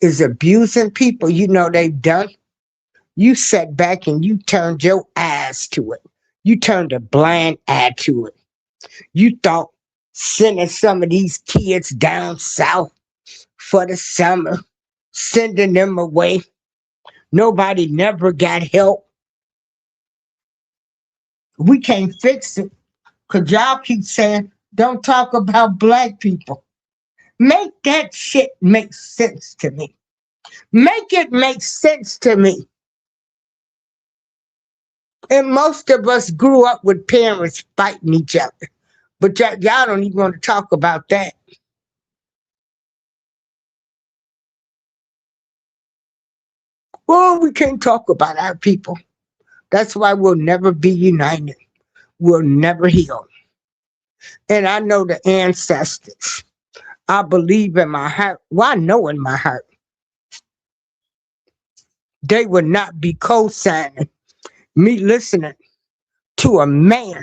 S1: is abusing people you know they've done. You sat back and you turned your eyes to it. You turned a blind eye to it. You thought sending some of these kids down south for the summer, sending them away. Nobody never got help. We can't fix it because y'all keep saying, don't talk about black people. Make that shit make sense to me. Make it make sense to me. And most of us grew up with parents fighting each other. But y'all don't even want to talk about that. Well, we can't talk about our people. That's why we'll never be united. We'll never heal. And I know the ancestors. I believe in my heart. Well, I know in my heart. They would not be co-signing me listening to a man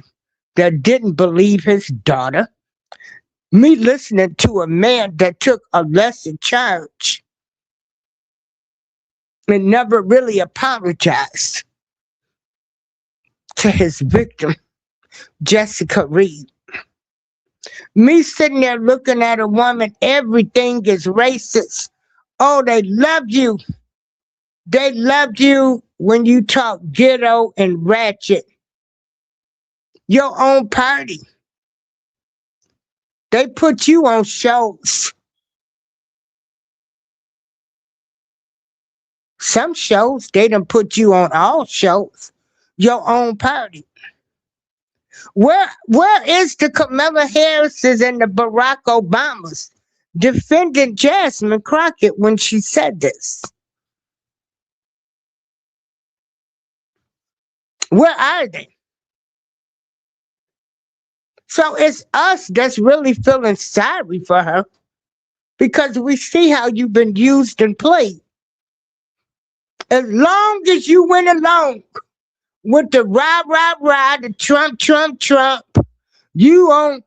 S1: that didn't believe his daughter. Me listening to a man that took a lesser charge and never really apologized to his victim, Jessica Reed. Me sitting there looking at a woman, everything is racist. Oh, they loved you. They loved you when you talk ghetto and ratchet. Your own party. They put you on shows. Some shows, they done put you on all shows. Your own party. Where is the Kamala Harris's and the Barack Obamas defending Jasmine Crockett when she said this? Where are they? So it's us that's really feeling sorry for her because we see how you've been used and played. As long as you went along with the rah, rah, rah, the Trump, Trump, Trump, you on,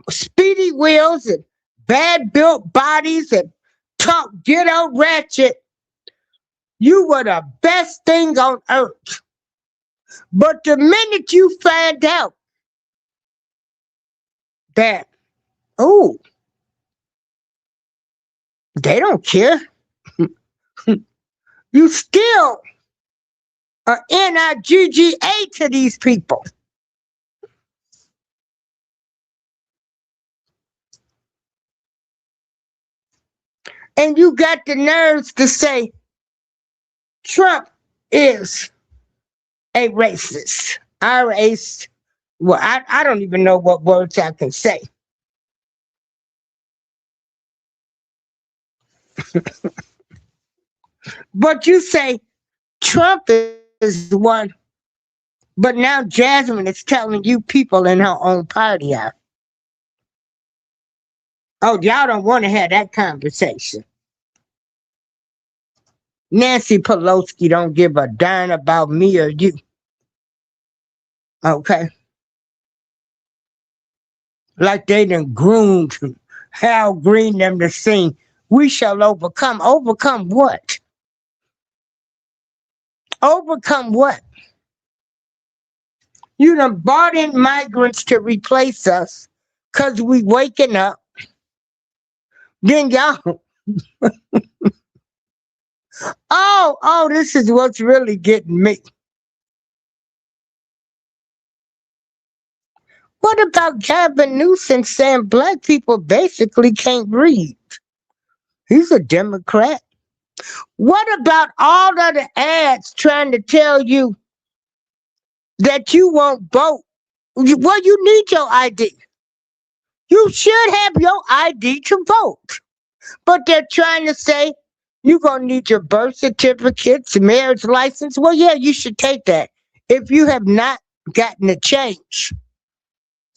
S1: speedy wheels and bad built bodies and talk ghetto ratchet, you were the best thing on earth. But the minute you find out that, Oh, they don't care. You still are NIGGA to these people. And you got the nerves to say Trump is a racist. I race. Well, I don't even know what words I can say. But you say Trump is one, but now Jasmine is telling you people in her own party are. Oh, y'all don't want to have that conversation. Nancy Pelosi don't give a darn about me or you. Okay? Like they done groomed Hal Green them to sing, we shall overcome. Overcome what? Overcome what? You done brought in migrants to replace us because we waking up. Then y'all, this is what's really getting me. What about Gavin Newsom saying black people basically can't read? He's a Democrat. What about all of the ads trying to tell you that you won't vote? Well, you need your ID. You should have your ID to vote. But they're trying to say you're going to need your birth certificates, marriage license. Well, yeah, you should take that if you have not gotten a change.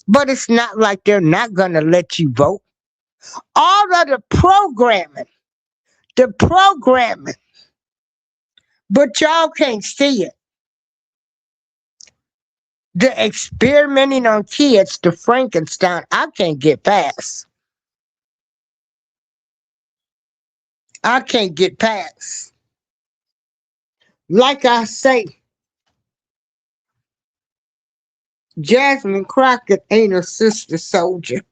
S1: But it's not like they're not going to let you vote. All of the programming, but y'all can't see it. The experimenting on kids, the Frankenstein, I can't get past. I can't get past. Like I say, Jasmine Crockett ain't a sister soldier.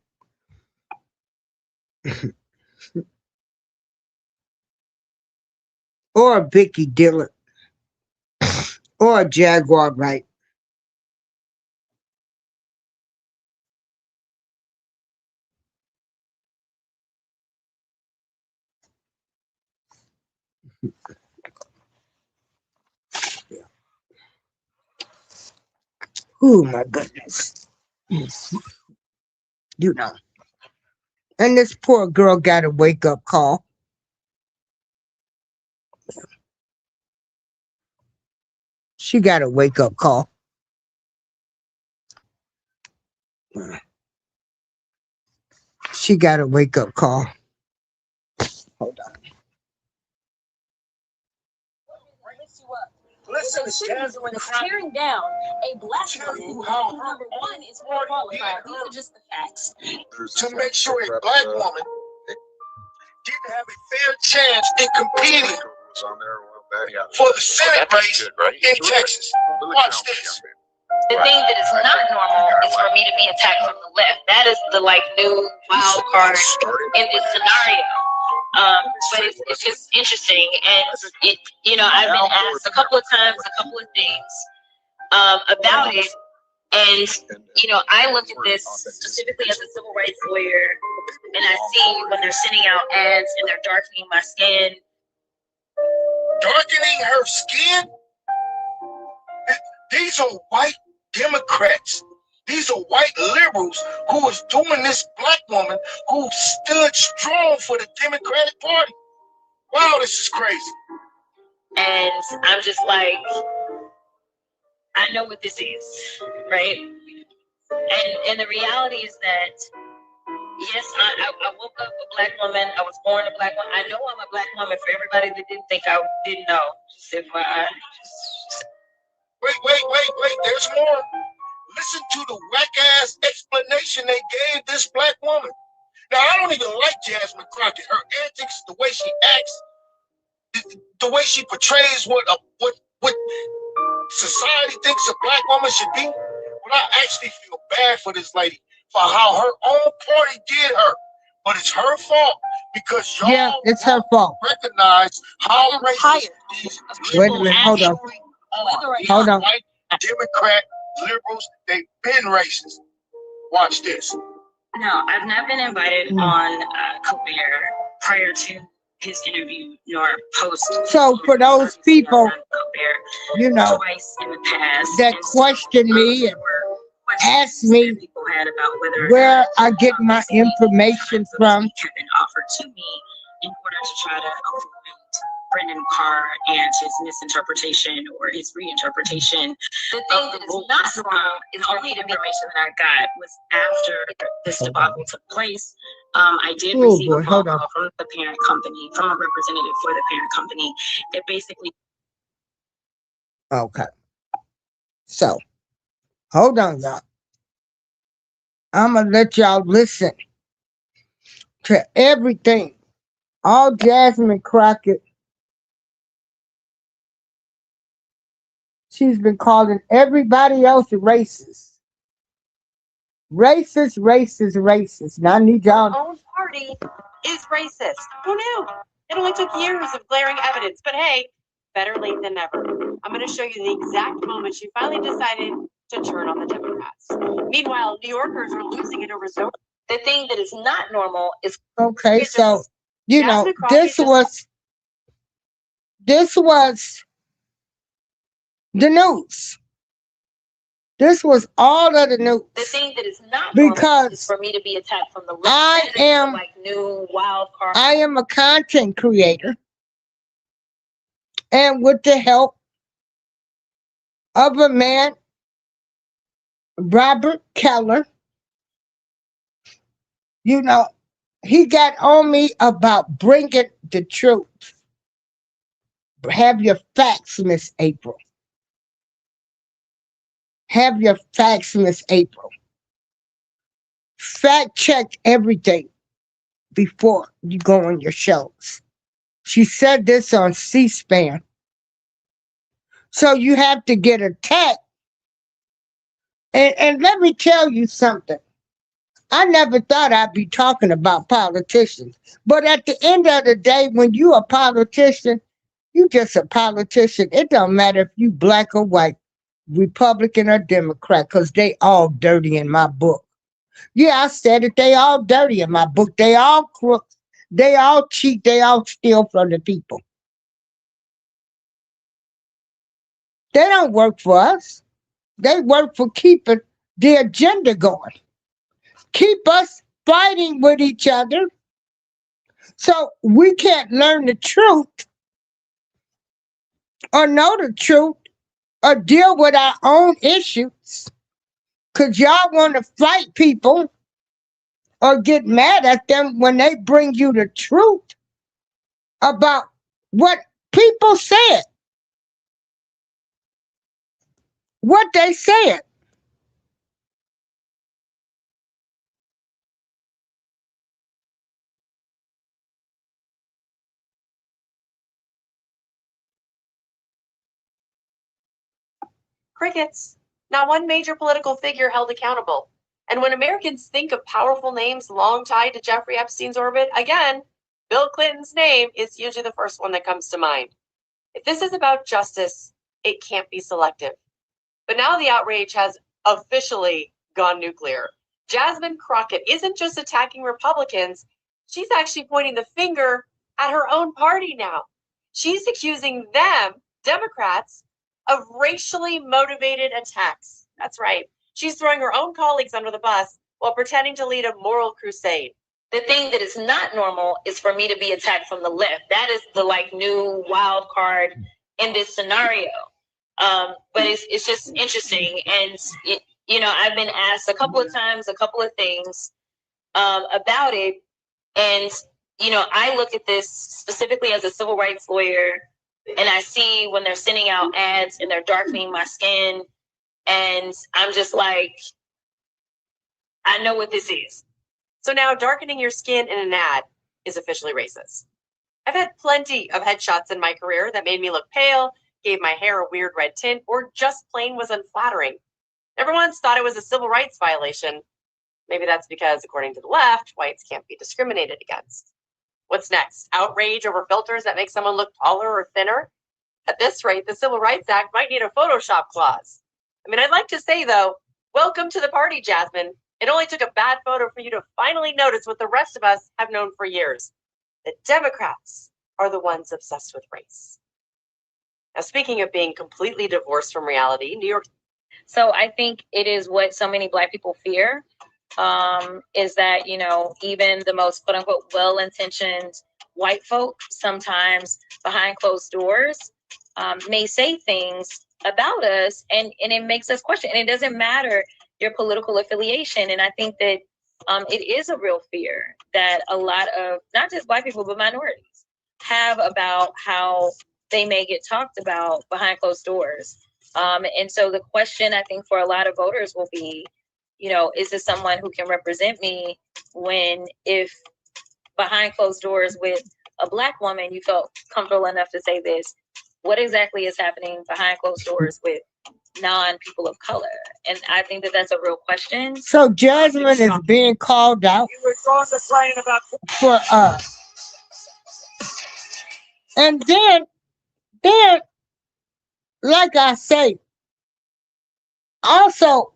S1: Or a Vicky Dillon. Or a Jaguar Wright. Oh my goodness. You know. And this poor girl got a wake up call. She got a wake up call. She got a wake up call. Hold on.
S4: Listen, tearing down a black woman. Number one is more qualified. These are just the facts.
S2: To make sure a black woman didn't have a fair chance in competing for the Senate race in Texas. Watch this.
S3: The thing that is not normal is for me to be attacked from the left. That is the new wild card in this scenario. But it's just interesting, and I've been asked a couple of times, a couple of things about it, and I look at this specifically as a civil rights lawyer, and I see when they're sending out ads and they're darkening my skin.
S2: Darkening her skin? These are white Democrats. These are white liberals who is doing this black woman who stood strong for the Democratic Party. Wow, this is crazy.
S3: And I'm just like, I know what this is, right? And the reality is that, yes, I woke up a black woman. I was born a black woman. I know I'm a black woman for everybody that didn't think I didn't know. Just FYI.
S2: Wait. There's more. Listen to the whack-ass explanation they gave this black woman. Now, I don't even like Jasmine Crockett. Her antics, the way she acts, the way she portrays what society thinks a black woman should be. But I actually feel bad for this lady for how her own party did her. But it's her fault because y'all
S1: it's her fault.
S2: recognize how racist these
S1: Wait a
S2: people
S1: minute, hold on.
S2: actually are. These
S1: Hold on.
S2: white Democrat liberals, they've been racist. Watch this.
S4: No, I've not been invited on Colbert prior to his interview nor post.
S1: So for those people,
S4: Colbert twice in the past
S1: that question me and ask me
S4: people had about
S1: where I get my information from.
S4: Have been offered to me in order to try to avoid Brendan Carr and his misinterpretation or his reinterpretation.
S3: The thing that is not normal is
S4: the only information that I got was after this debacle took place. I did receive a phone call from the parent company, from a representative for the parent company. It basically.
S1: Okay. So, hold on, y'all. I'm going to let y'all listen to everything. All Jasmine Crockett. She's been calling everybody else racist. Racist, racist, racist. Now I need y'all.
S7: Our own party is racist. Who knew? It only took years of glaring evidence, but hey, better late than never. I'm going to show you the exact moment she finally decided to turn on the Democrats. Meanwhile, New Yorkers are losing it over so.
S3: The thing that is not normal is
S1: Okay, so you know this was the news. This was all of the news.
S3: The thing that is not normal
S1: because
S3: is for me to be attacked from the left.
S1: I am
S3: like new wild card.
S1: I am a content creator, and with the help of a man, Robert Keller, you know, he got on me about bringing the truth. Have your facts, Miss April. Have your facts, Miss April. Fact check everything before you go on your shows. She said this on C-SPAN. So you have to get attacked. And let me tell you something. I never thought I'd be talking about politicians. But at the end of the day, when you a politician, you just a politician. It don't matter if you black or white, Republican or Democrat, because they all dirty in my book. Yeah, I said it. They all dirty in my book. They all crooks. They all cheat. They all steal from the people. They don't work for us. They work for keeping the agenda going. Keep us fighting with each other so we can't learn the truth or know the truth or deal with our own issues. Because y'all want to fight people or get mad at them when they bring you the truth about what people said. What they said.
S7: Crickets. Not one major political figure held accountable. And when Americans think of powerful names long tied to Jeffrey Epstein's orbit, again, Bill Clinton's name is usually the first one that comes to mind. If this is about justice, it can't be selective. But now the outrage has officially gone nuclear. Jasmine Crockett isn't just attacking Republicans, she's actually pointing the finger at her own party now. She's accusing them, Democrats, of racially motivated attacks. That's right. She's throwing her own colleagues under the bus while pretending to lead a moral crusade.
S3: The thing that is not normal is for me to be attacked from the left. That is the new wild card in this scenario. But it's just interesting. And, I've been asked a couple of times, a couple of things about it. And, I look at this specifically as a civil rights lawyer, and I see when they're sending out ads and they're darkening my skin. And I'm just like, I know what this is.
S7: So now darkening your skin in an ad is officially racist. I've had plenty of headshots in my career that made me look pale, gave my hair a weird red tint, or just plain was unflattering. Never once thought it was a civil rights violation. Maybe that's because, according to the left, whites can't be discriminated against. What's next? Outrage over filters that make someone look taller or thinner? At this rate, the Civil Rights Act might need a Photoshop clause. I mean, I'd like to say, though, welcome to the party, Jasmine. It only took a bad photo for you to finally notice what the rest of us have known for years. The Democrats are the ones obsessed with race. Now, speaking of being completely divorced from reality, New York.
S3: So I think it is what so many Black people fear, is that, you know, even the most quote unquote well-intentioned white folk sometimes behind closed doors may say things about us, and it makes us question. And it doesn't matter your political affiliation. And I think that it is a real fear that a lot of not just Black people, but minorities have about how they may get talked about behind closed doors. And so the question, I think, for a lot of voters will be, you know, is this someone who can represent me when, if behind closed doors with a Black woman, you felt comfortable enough to say this, what exactly is happening behind closed doors with non-people of color? And I think that that's a real question.
S1: So Jasmine is being called out for and then like I say, also,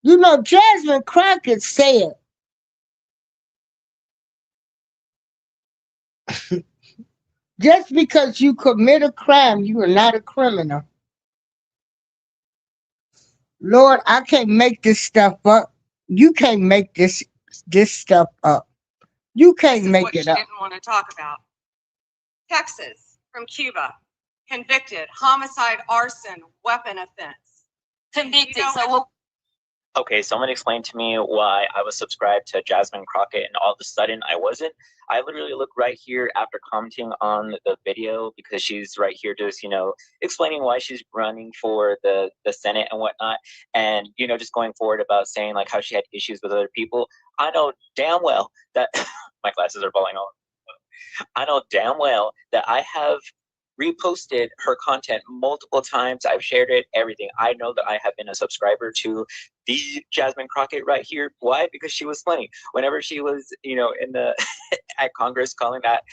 S1: you know, Jasmine Crockett said just because you commit a crime, you are not a criminal. Lord, I can't make this stuff up. You can't make this stuff up. You can't make it up.
S7: Didn't want to talk about. Texas, from Cuba, convicted, homicide, arson, weapon offense.
S3: Convicted.
S7: You know,
S3: So
S6: Okay, someone explained to me why I was subscribed to Jasmine Crockett and all of a sudden I wasn't. I literally look right here after commenting on the video because she's right here just, you know, explaining why she's running for the Senate and whatnot. And, you know, just going forward about saying like how she had issues with other people. I know damn well that my glasses are falling off. I know damn well that I have reposted her content multiple times. I've shared it, everything. I know that I have been a subscriber to the Jasmine Crockett right here. Why? Because she was funny. Whenever she was, you know, in the at Congress calling that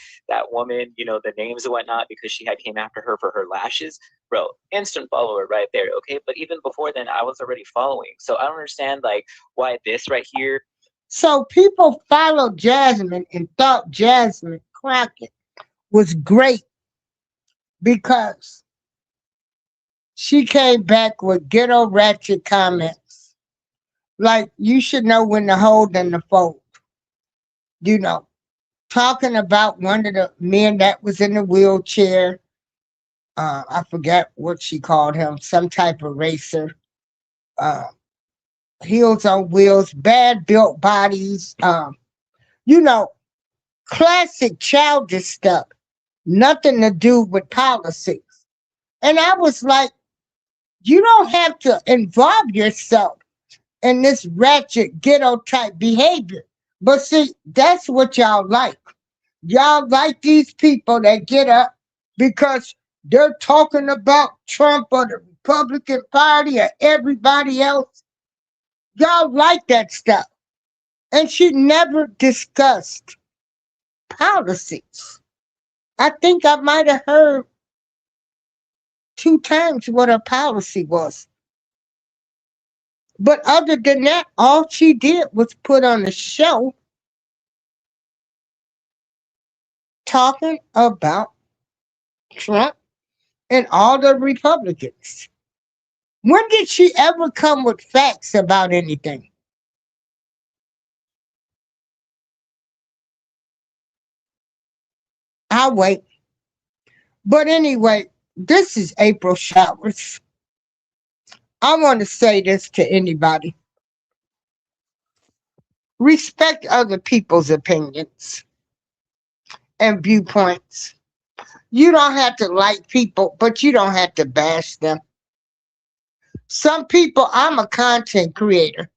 S6: woman, you know, the names and whatnot because she had came after her for her lashes, bro, instant follower right there. Okay, but even before then, I was already following. So I don't understand like why this right here.
S1: So people followed Jasmine and thought Jasmine Crockett was great because she came back with ghetto ratchet comments. Like, you should know when to hold and to fold. You know, talking about one of the men that was in the wheelchair. I forget what she called him, some type of racer. Heels on wheels, bad built bodies. You know, classic childish stuff. Nothing to do with policies. And I was like, you don't have to involve yourself in this ratchet ghetto type behavior. But see, that's what y'all like. Y'all like these people that get up because they're talking about Trump or the Republican Party or everybody else. Y'all like that stuff. And she never discussed policies. I think I might have heard 2 times what her policy was. But other than that, all she did was put on a show talking about Trump and all the Republicans. When did she ever come with facts about anything? I'll wait. But anyway, this is April Showers. I want to say this to anybody. Respect other people's opinions and viewpoints. You don't have to like people, but you don't have to bash them. Some people, I'm a content creator.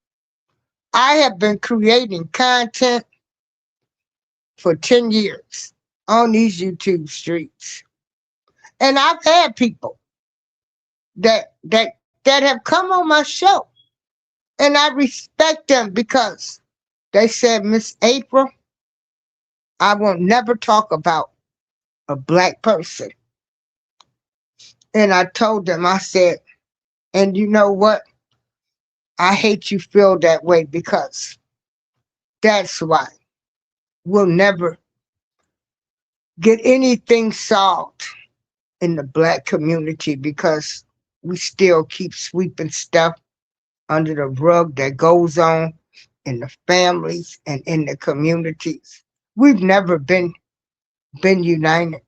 S1: I have been creating content for 10 years on these YouTube streets. And I've had people that have come on my show And I respect them because they said, Miss April, I will never talk about a black person. And I told them, I said, and you know what? I hate you feel that way because that's why we'll never get anything solved in the black community because we still keep sweeping stuff under the rug that goes on in the families and in the communities. We've never been united,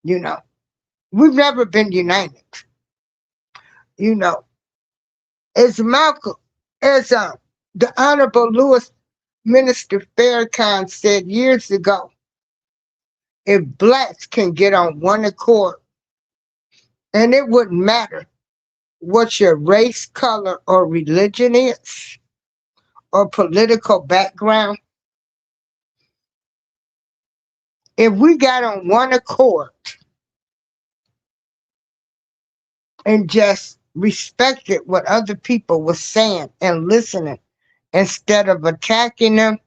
S1: you know. We've never been united, you know. As Malcolm, as the Honorable Louis Minister Farrakhan said years ago, if blacks can get on one accord, and it wouldn't matter what your race, color, or religion is, or political background, if we got on one accord and just respected what other people were saying and listening instead of attacking them,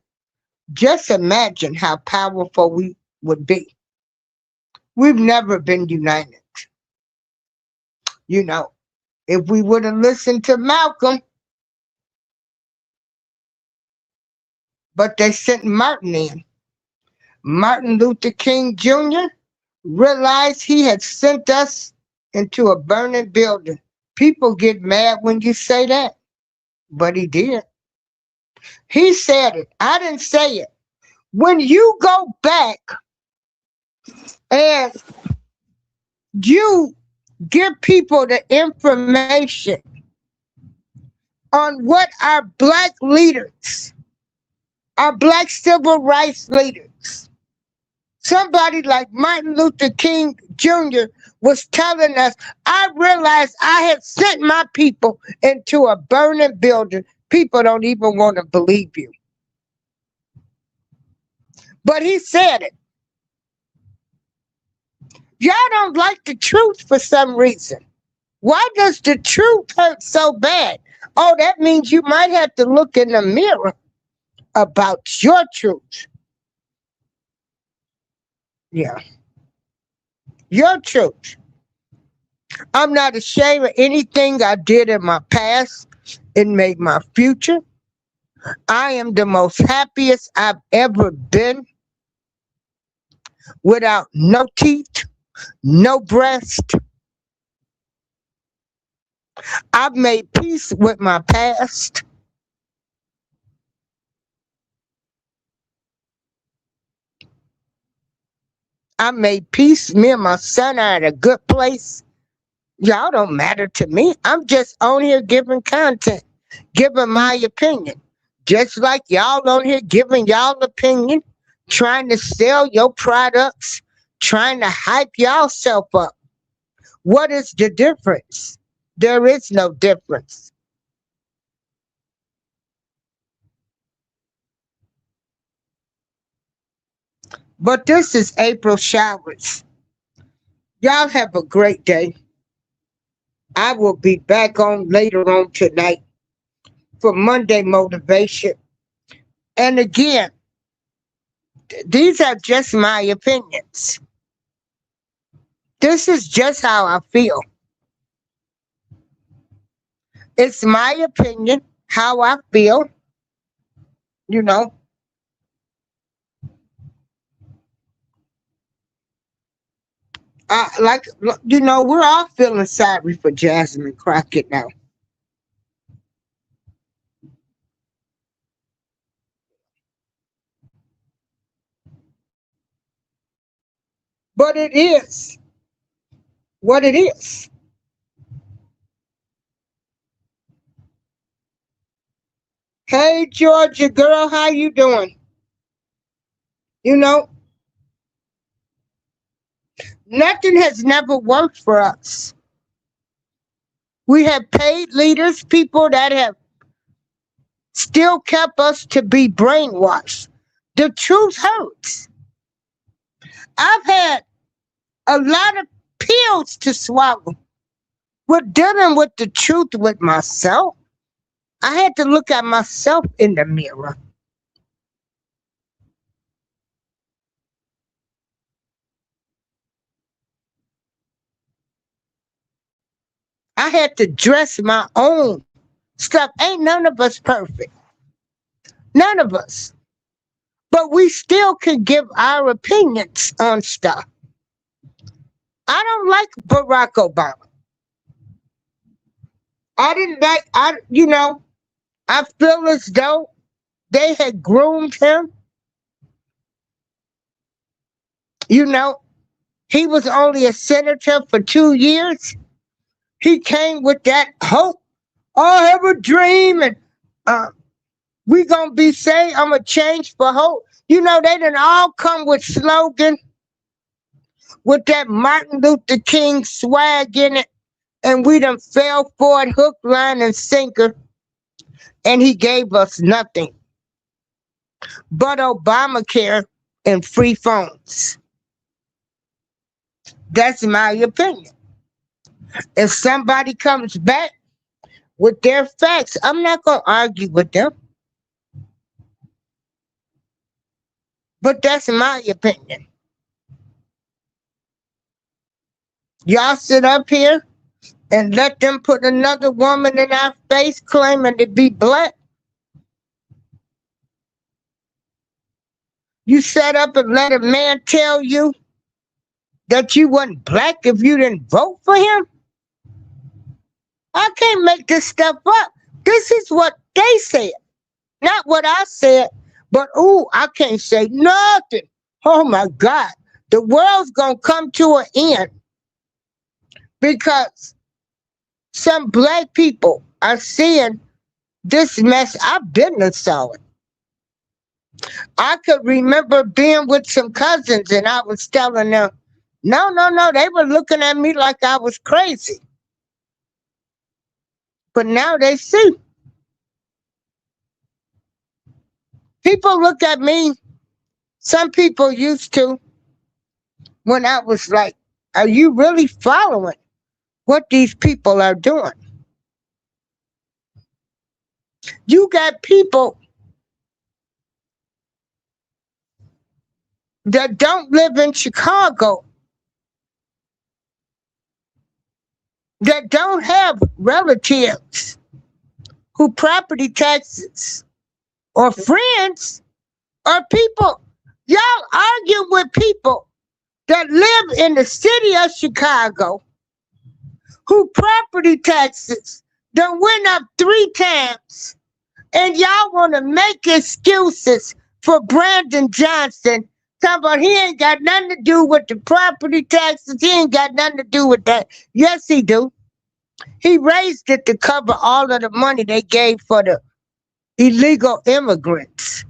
S1: just imagine how powerful we would be. We've never been united. You know, if we would have listened to Malcolm, but they sent Martin in. Martin Luther King Jr. realized he had sent us into a burning building. People get mad when you say that, but he did. He said it. I didn't say it. When you go back and you give people the information on what our black leaders, our black civil rights leaders, somebody like Martin Luther King Jr. was telling us, I realized I had sent my people into a burning building. People don't even want to believe you. But he said it. Y'all don't like the truth for some reason. Why does the truth hurt so bad? Oh, that means you might have to look in the mirror about your truth. Yeah. Your truth. I'm not ashamed of anything I did in my past. It made my future. I am the most happiest I've ever been without no teeth, no breast. I've made peace with my past. I made peace. Me and my son are at a good place. Y'all don't matter to me. I'm just on here giving content, giving my opinion. Just like y'all on here giving y'all opinion, trying to sell your products, trying to hype yourself up. What is the difference? There is no difference. But this is April Showers. Y'all have a great day. I will be back on later on tonight for Monday Motivation. And again, these are just my opinions. This is just how I feel. It's my opinion, how I feel, you know. We're all feeling sorry for Jasmine Crockett now. But it is what it is. Hey, Georgia girl, how you doing? You know, nothing has never worked for us. We have paid leaders, people that have still kept us to be brainwashed. The truth hurts. I've had a lot of pills to swallow with dealing with the truth with myself. I had to look at myself in the mirror. I had to dress my own stuff. Ain't none of us perfect. None of us. But we still can give our opinions on stuff. I don't like Barack Obama. I didn't like, I feel as though they had groomed him. You know, he was only a senator for 2 years. He came with that hope. I have a dream and we gonna be saved. I'm a change for hope. You know, they didn't all come with slogan with that Martin Luther King swag in it. And we done fell for it hook, line, and sinker. And he gave us nothing but Obamacare and free phones. That's my opinion. If somebody comes back with their facts, I'm not going to argue with them. But that's my opinion. Y'all sit up here and let them put another woman in our face claiming to be black. You sat up and let a man tell you that you wasn't black if you didn't vote for him? I can't make this stuff up. This is what they said. Not what I said, but I can't say nothing. Oh my God. The world's going to come to an end because some black people are seeing this mess. I've been to saw it. I could remember being with some cousins and I was telling them, no. They were looking at me like I was crazy. But now they see. People look at me, some people used to, when I was like, are you really following what these people are doing? You got people that don't live in Chicago, that don't have relatives who property taxes or friends or people. Y'all argue with people that live in the city of Chicago who property taxes done went up 3 times, and y'all want to make excuses for Brandon Johnson. Talking about he ain't got nothing to do with the property taxes. He ain't got nothing to do with that. Yes, he do. He raised it to cover all of the money they gave for the illegal immigrants.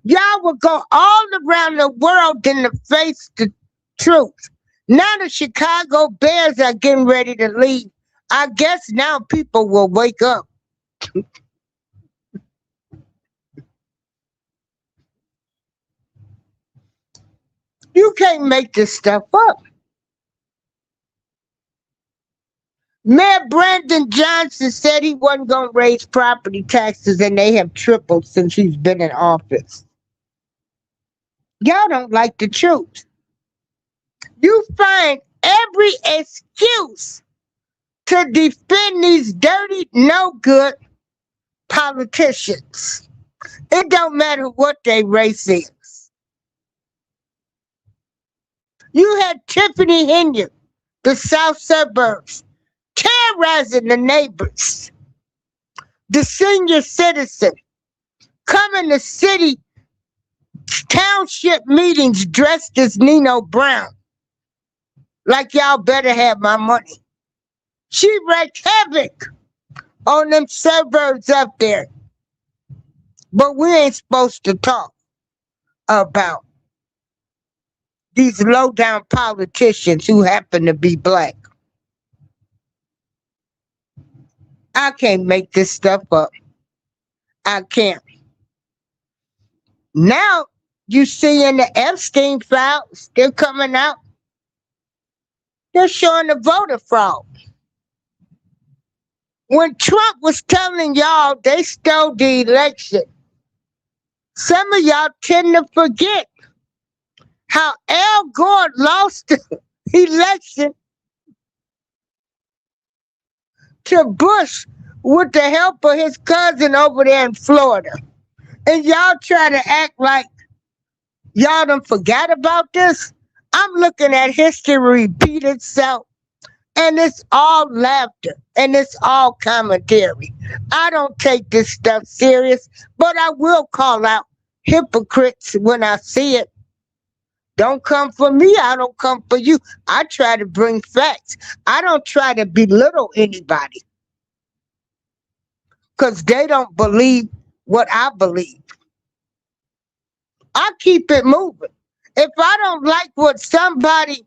S1: Y'all will go all around the world in the face the truth. Now the Chicago Bears are getting ready to leave. I guess now people will wake up. You can't make this stuff up. Mayor Brandon Johnson said he wasn't going to raise property taxes, and they have tripled since he's been in office. Y'all don't like the truth. You find every excuse to defend these dirty, no good politicians. It don't matter what their race is. You had Tiffany Henry, the South Suburbs, terrorizing the neighbors. The senior citizen coming to city township meetings dressed as Nino Brown. Like y'all better have my money. She wreaked havoc on them suburbs up there. But we ain't supposed to talk about these low-down politicians who happen to be black. I can't make this stuff up. I can't. Now, you see in the Epstein files, they're coming out. They're showing the voter fraud. When Trump was telling y'all they stole the election, some of y'all tend to forget how Al Gore lost the election to Bush with the help of his cousin over there in Florida. And y'all try to act like y'all done forgot about this. I'm looking at history repeat itself, and it's all laughter and it's all commentary. I don't take this stuff serious, but I will call out hypocrites when I see it. Don't come for me, I don't come for you. I try to bring facts. I don't try to belittle anybody because they don't believe what I believe. I keep it moving. If I don't like what somebody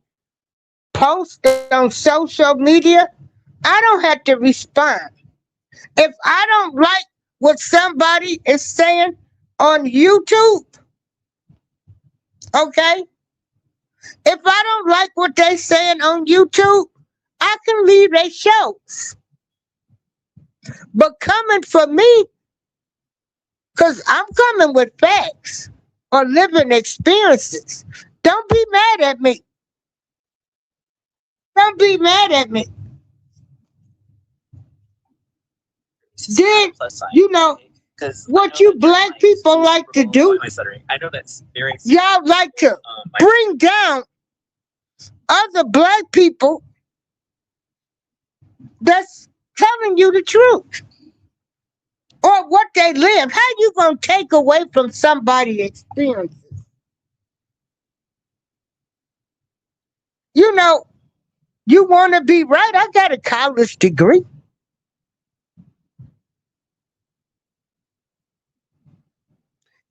S1: posts on social media, I don't have to respond. If I don't like what somebody is saying on YouTube, okay? If I don't like what they saying on YouTube, I can leave their shows. But coming for me, because I'm coming with facts or living experiences, don't be mad at me. Don't be mad at me. Then, you know, what you black people like to do,
S6: I know that's very.
S1: y'all like to bring down other black people that's telling you the truth or what they live. How you gonna take away from somebody's experiences? You know, you want to be right. I got a college degree.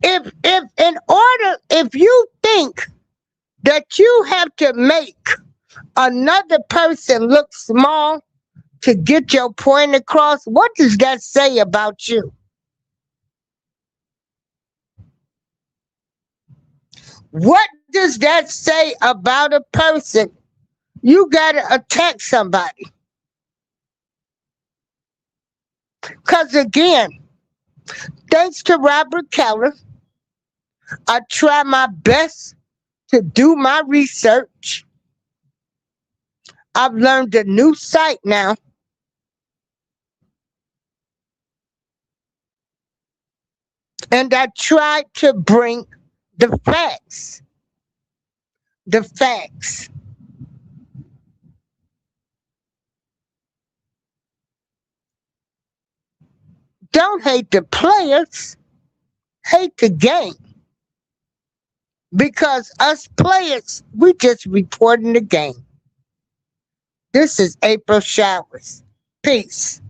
S1: If you think that you have to make another person look small to get your point across, what does that say about you? What does that say about a person? You gotta attack somebody. Because again, thanks to Robert Keller, I try my best to do my research. I've learned a new site now. And I try to bring the facts. The facts. Don't hate the players, hate the game. Because us players, we just reporting the game. This is April Showers. Peace.